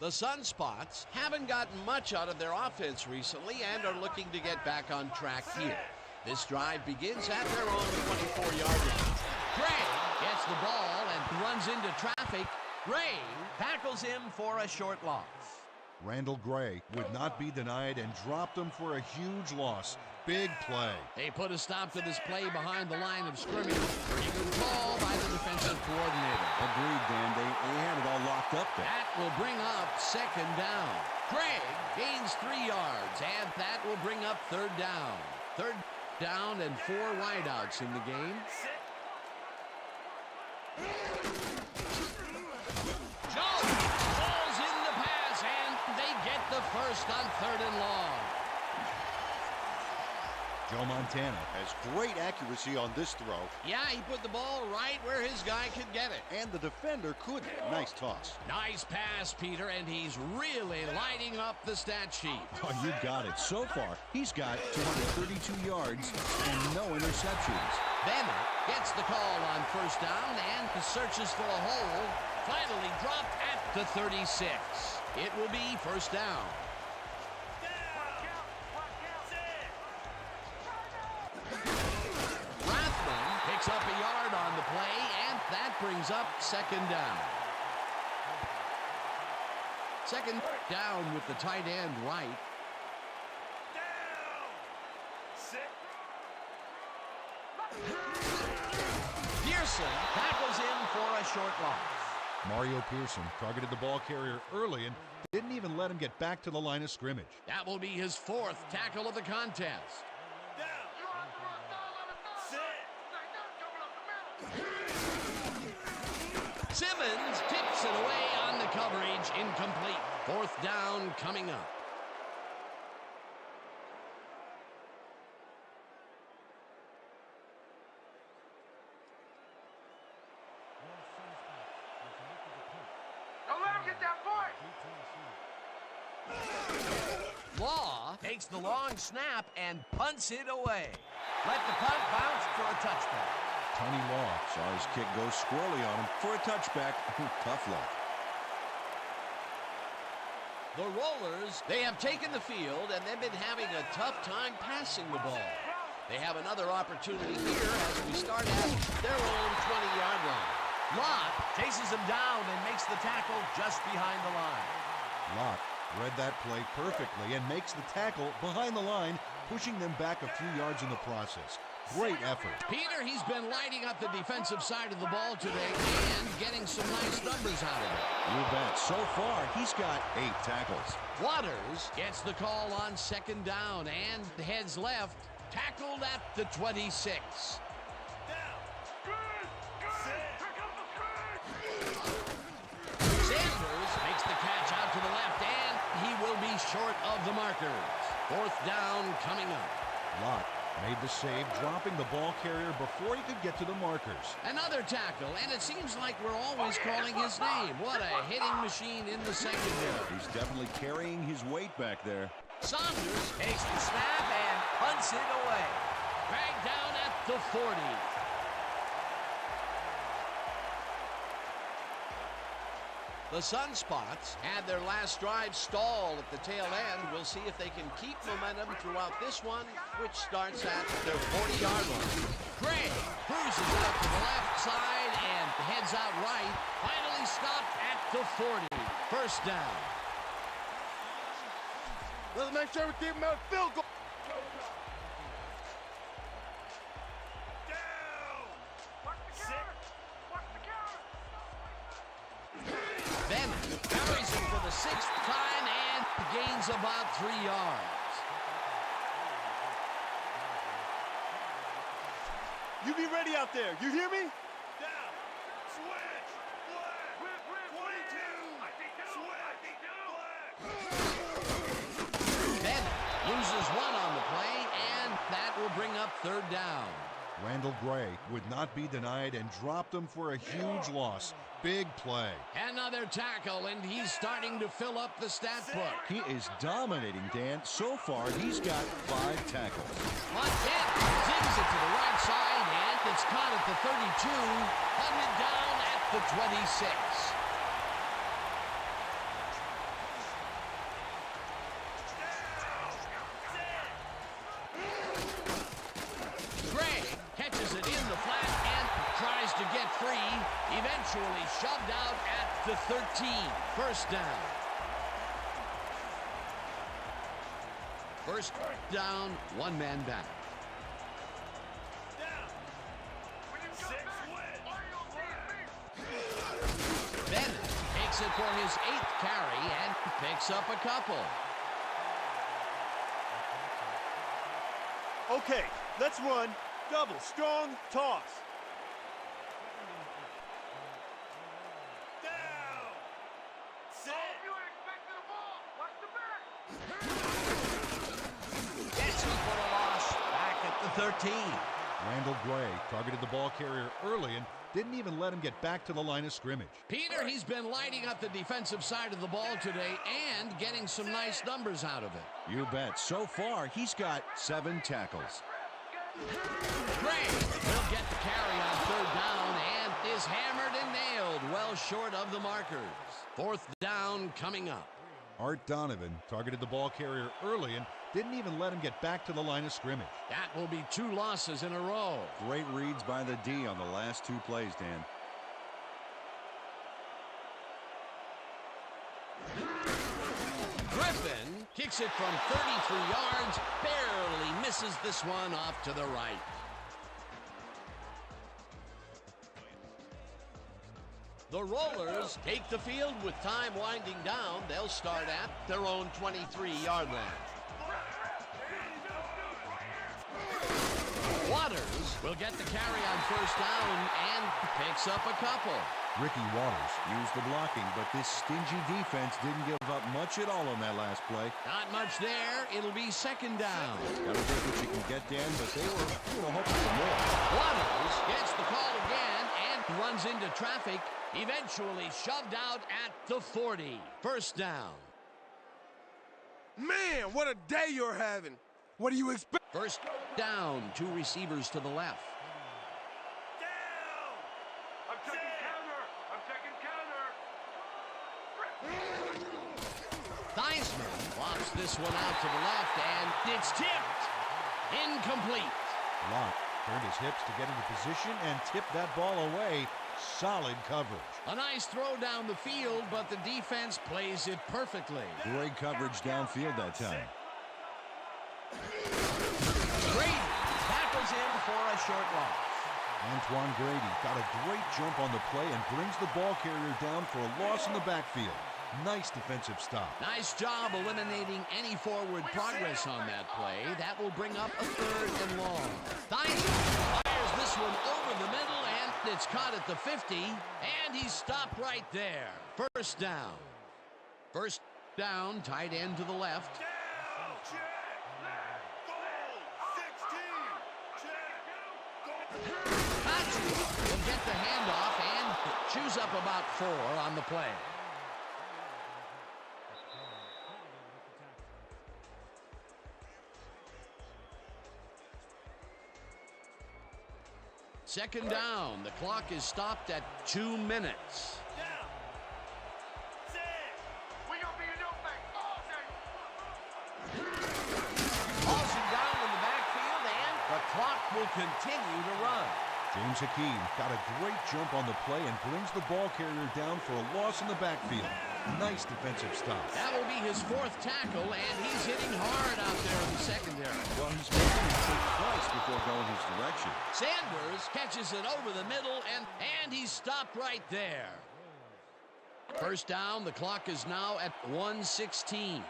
The Sunspots haven't gotten much out of their offense recently and are looking to get back on track here. This drive begins at their own 24-yard line. Gray gets the ball and runs into traffic. Gray tackles him for a short loss. Randall Gray would not be denied and dropped him for a huge loss. Big play. They put a stop to this play behind the line of scrimmage. Pretty good call by the defensive coordinator. Agreed, Dan. They had it all locked up there. That will bring up 2nd down. Craig gains 3 yards, and that will bring up 3rd down. 3rd down and 4 wideouts in the game. Jones falls in the pass, and they get the first on 3rd and long. Joe Montana has great accuracy on this throw. Yeah, he put the ball right where his guy could get it. And the defender couldn't. Nice toss. Nice pass, Peter, and he's really lighting up the stat sheet. Oh, you got it. So far, he's got 232 yards and no interceptions. Bennett gets the call on first down and searches for a hole. Finally dropped at the 36. It will be first down. Rathman picks up a yard on the play, and that brings up second down. Second down with the tight end right. Pearson tackles in for a short loss. Mario Pearson targeted the ball carrier early and didn't even let him get back to the line of scrimmage. That will be his fourth tackle of the contest. Simmons tips it away on the coverage, incomplete. Fourth down coming up. Don't let him get that point. Law takes the long snap and punts it away. Let the punt bounce for a touchback. Tony Law saw his kick go squirrely on him for a touchback. Tough luck. The Rollers, they have taken the field, and they've been having a tough time passing the ball. They have another opportunity here as we start at their own 20-yard line. Lott chases him down and makes the tackle just behind the line. Lott read that play perfectly and makes the tackle behind the line, pushing them back a few yards in the process. Great effort. Peter, he's been lighting up the defensive side of the ball today and getting some nice numbers out of it. You bet. So far, he's got 8 tackles. Waters gets the call on second down and heads left, tackled at the 26. Sanders makes the catch out to the left, and he will be short of the markers. Fourth down coming up. Lott made the save, dropping the ball carrier before he could get to the markers. Another tackle, and it seems like we're always calling his name. What a hitting machine in the secondary. He's definitely carrying his weight back there. Saunders takes the snap and punts it away. Dragged down at the 40. The Sunspots had their last drive stall at the tail end. We'll see if they can keep momentum throughout this one, which starts at their 40-yard line. Gray cruises out to the left side and heads out right. Finally stopped at the 40. First down. Let's make sure we keep him out of field goal. Bennett carries him for the 6th time and gains about 3 yards. You be ready out there. You hear me? Down. Switch. Black. 22. Switch. Black. Bennett loses one on the play, and that will bring up third down. Randall Gray would not be denied and dropped him for a huge loss. Big play. Another tackle, and he's starting to fill up the stat book. He is dominating, Dan. So far, he's got 5 tackles. Montana zings it to the right side, and it's caught at the 32, hunted down at the 26. Gray catches it in the flat and tries to get free. Eventually shoved out at the 13. First down. First down, one man back. Bennett takes it for his 8th carry and picks up a couple. Okay, let's run. Double, strong, toss. Down. Set. You ain't expecting the ball. Watch the back. Gets him for a loss. Back 13. Randall Gray targeted the ball carrier early and didn't even let him get back to the line of scrimmage. Peter, he's been lighting up the defensive side of the ball today and getting some nice numbers out of it. You bet. So far, he's got 7 tackles. Gray will get the carry on third down and is hammered and nailed well short of the markers. Fourth down coming up. Art Donovan targeted the ball carrier early and didn't even let him get back to the line of scrimmage. That will be 2 losses in a row. Great reads by the D on the last 2 plays, Dan. Griffin kicks it from 33 yards, barely misses this one off to the right. The Rollers take the field with time winding down. They'll start at their own 23-yard line. Waters will get the carry on first down and picks up a couple. Ricky Waters used the blocking, but this stingy defense didn't give up much at all on that last play. Not much there. It'll be second down. Gotta take what you can get, Dan, but they were hoping for more. Waters gets the call again and runs into traffic. Eventually shoved out at the 40. First down. Man, what a day you're having. What do you expect? First down, 2 receivers to the left. Down! I'm checking counter! I'm checking counter! Theismann lofts this one out to the left, and it's tipped. Incomplete. Locke turned his hips to get into position and tipped that ball away. Solid coverage. A nice throw down the field, but the defense plays it perfectly. Great coverage downfield that time. Grady tackles him for a short loss. Antoine Grady got a great jump on the play and brings the ball carrier down for a loss in the backfield. Nice defensive stop. Nice job eliminating any forward progress on that play. That will bring up a third and long. Theismann fires this one over the middle, and it's caught at the 50, and he's stopped right there. First down. First down, tight end to the left. Down! Check! Goal! 16! Check! Goal! Patrick will get the handoff and chews up about 4 on the play. Second down. The clock is stopped at 2 minutes. Down! Set! We gonna be in your back all day! Hauls him down in the backfield, and the clock will continue to run. James Hakeem got a great jump on the play and brings the ball carrier down for a loss in the backfield. Nice defensive stop. That will be his 4th tackle, and he's hitting hard out there in the secondary. Well, he's making a mistake twice before going his direction. Sanders catches it over the middle, and he's stopped right there. First down. The clock is now at 1:16. Down!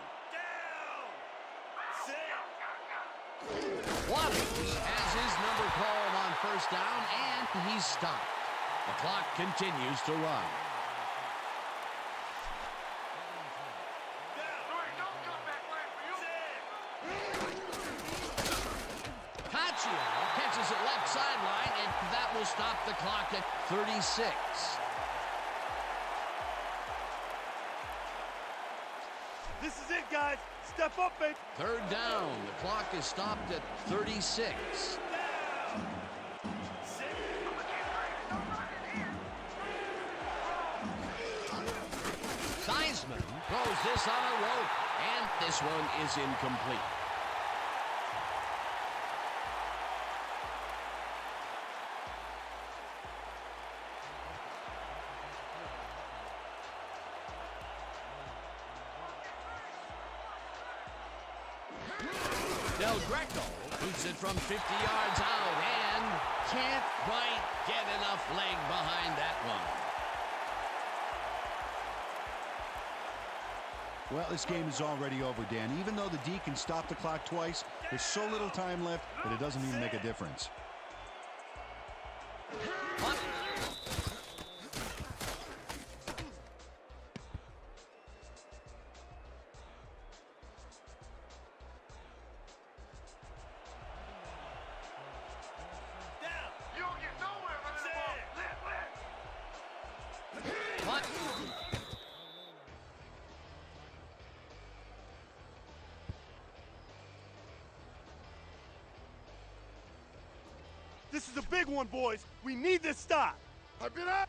Set! Waters has his number called on first down, and he's stopped. The clock continues to run. Catches it left sideline, and that will stop the clock at 36. This is it, guys. Step up, baby. Third down. The clock is stopped at 36. Theismann throws this on a rope, and this one is incomplete. Del Greco boots it from 50 yards out and can't quite get enough leg behind that one. Well, this game is already over, Dan. Even though the D can stop the clock twice, there's so little time left that it doesn't even make a difference. This is a big one, boys. We need this stop. I've been up.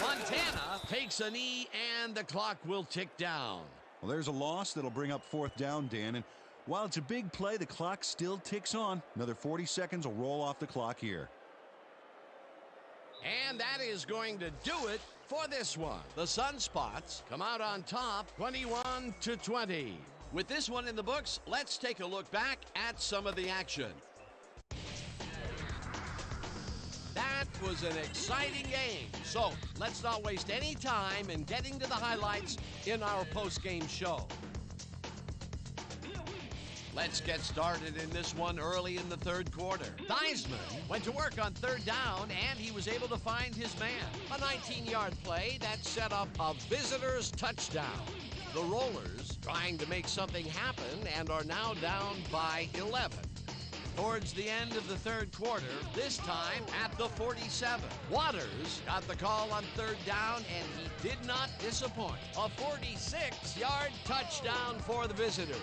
Montana takes a knee, and the clock will tick down. Well, there's a loss that'll bring up 4th down, Dan. And while it's a big play, the clock still ticks on. Another 40 seconds will roll off the clock here. And that is going to do it for this one. The Sunspots come out on top 21-20. With this one in the books, let's take a look back at some of the action. That was an exciting game. So let's not waste any time in getting to the highlights in our post-game show. Let's get started in this one early in the 3rd quarter. Theismann went to work on 3rd down, and he was able to find his man. A 19-yard play that set up a visitor's touchdown. The Rollers trying to make something happen and are now down by 11. Towards the end of the 3rd quarter, this time at the 47. Waters got the call on 3rd down, and he did not disappoint. A 46-yard touchdown for the visitors.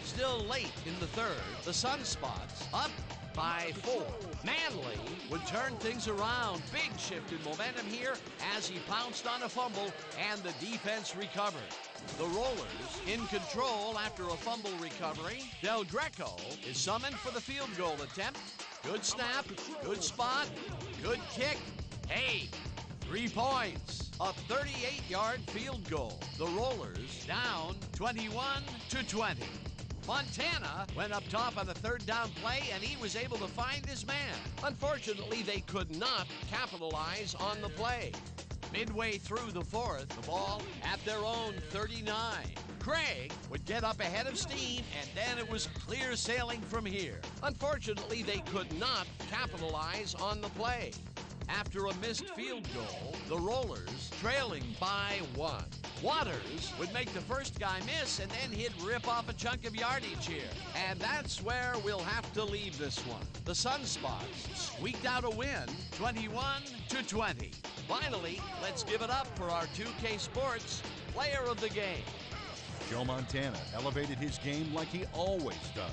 Still late in the 3rd, the Sunspots up by 4. Manley would turn things around. Big shift in momentum here as he pounced on a fumble and the defense recovered. The Rollers in control after a fumble recovery. Del Greco is summoned for the field goal attempt. Good snap, good spot, good kick. Hey, 3 points. A 38-yard field goal. The Rollers down 21-20. Montana went up top on the 3rd down play, and he was able to find his man. Unfortunately, they could not capitalize on the play. Midway through the 4th, the ball at their own 39. Craig would get up ahead of steam, and then it was clear sailing from here. Unfortunately, they could not capitalize on the play. After a missed field goal, the Rollers trailing by 1. Waters would make the first guy miss, and then he'd rip off a chunk of yardage here. And that's where we'll have to leave this one. The Sunspots squeaked out a win, 21-20. Finally, let's give it up for our 2K Sports Player of the Game. Joe Montana elevated his game like he always does.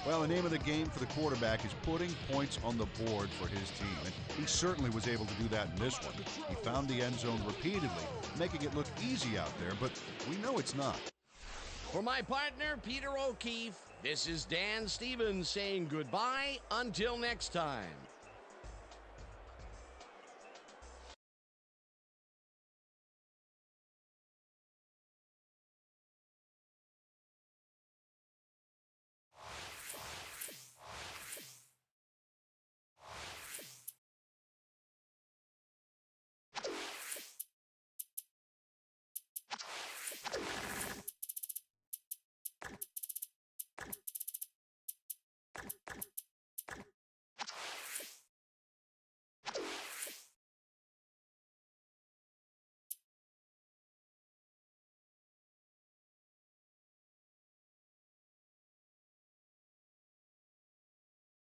Well, the name of the game for the quarterback is putting points on the board for his team, and he certainly was able to do that in this one. He found the end zone repeatedly, making it look easy out there, but we know it's not. For my partner, Peter O'Keefe, this is Dan Stevens saying goodbye until next time.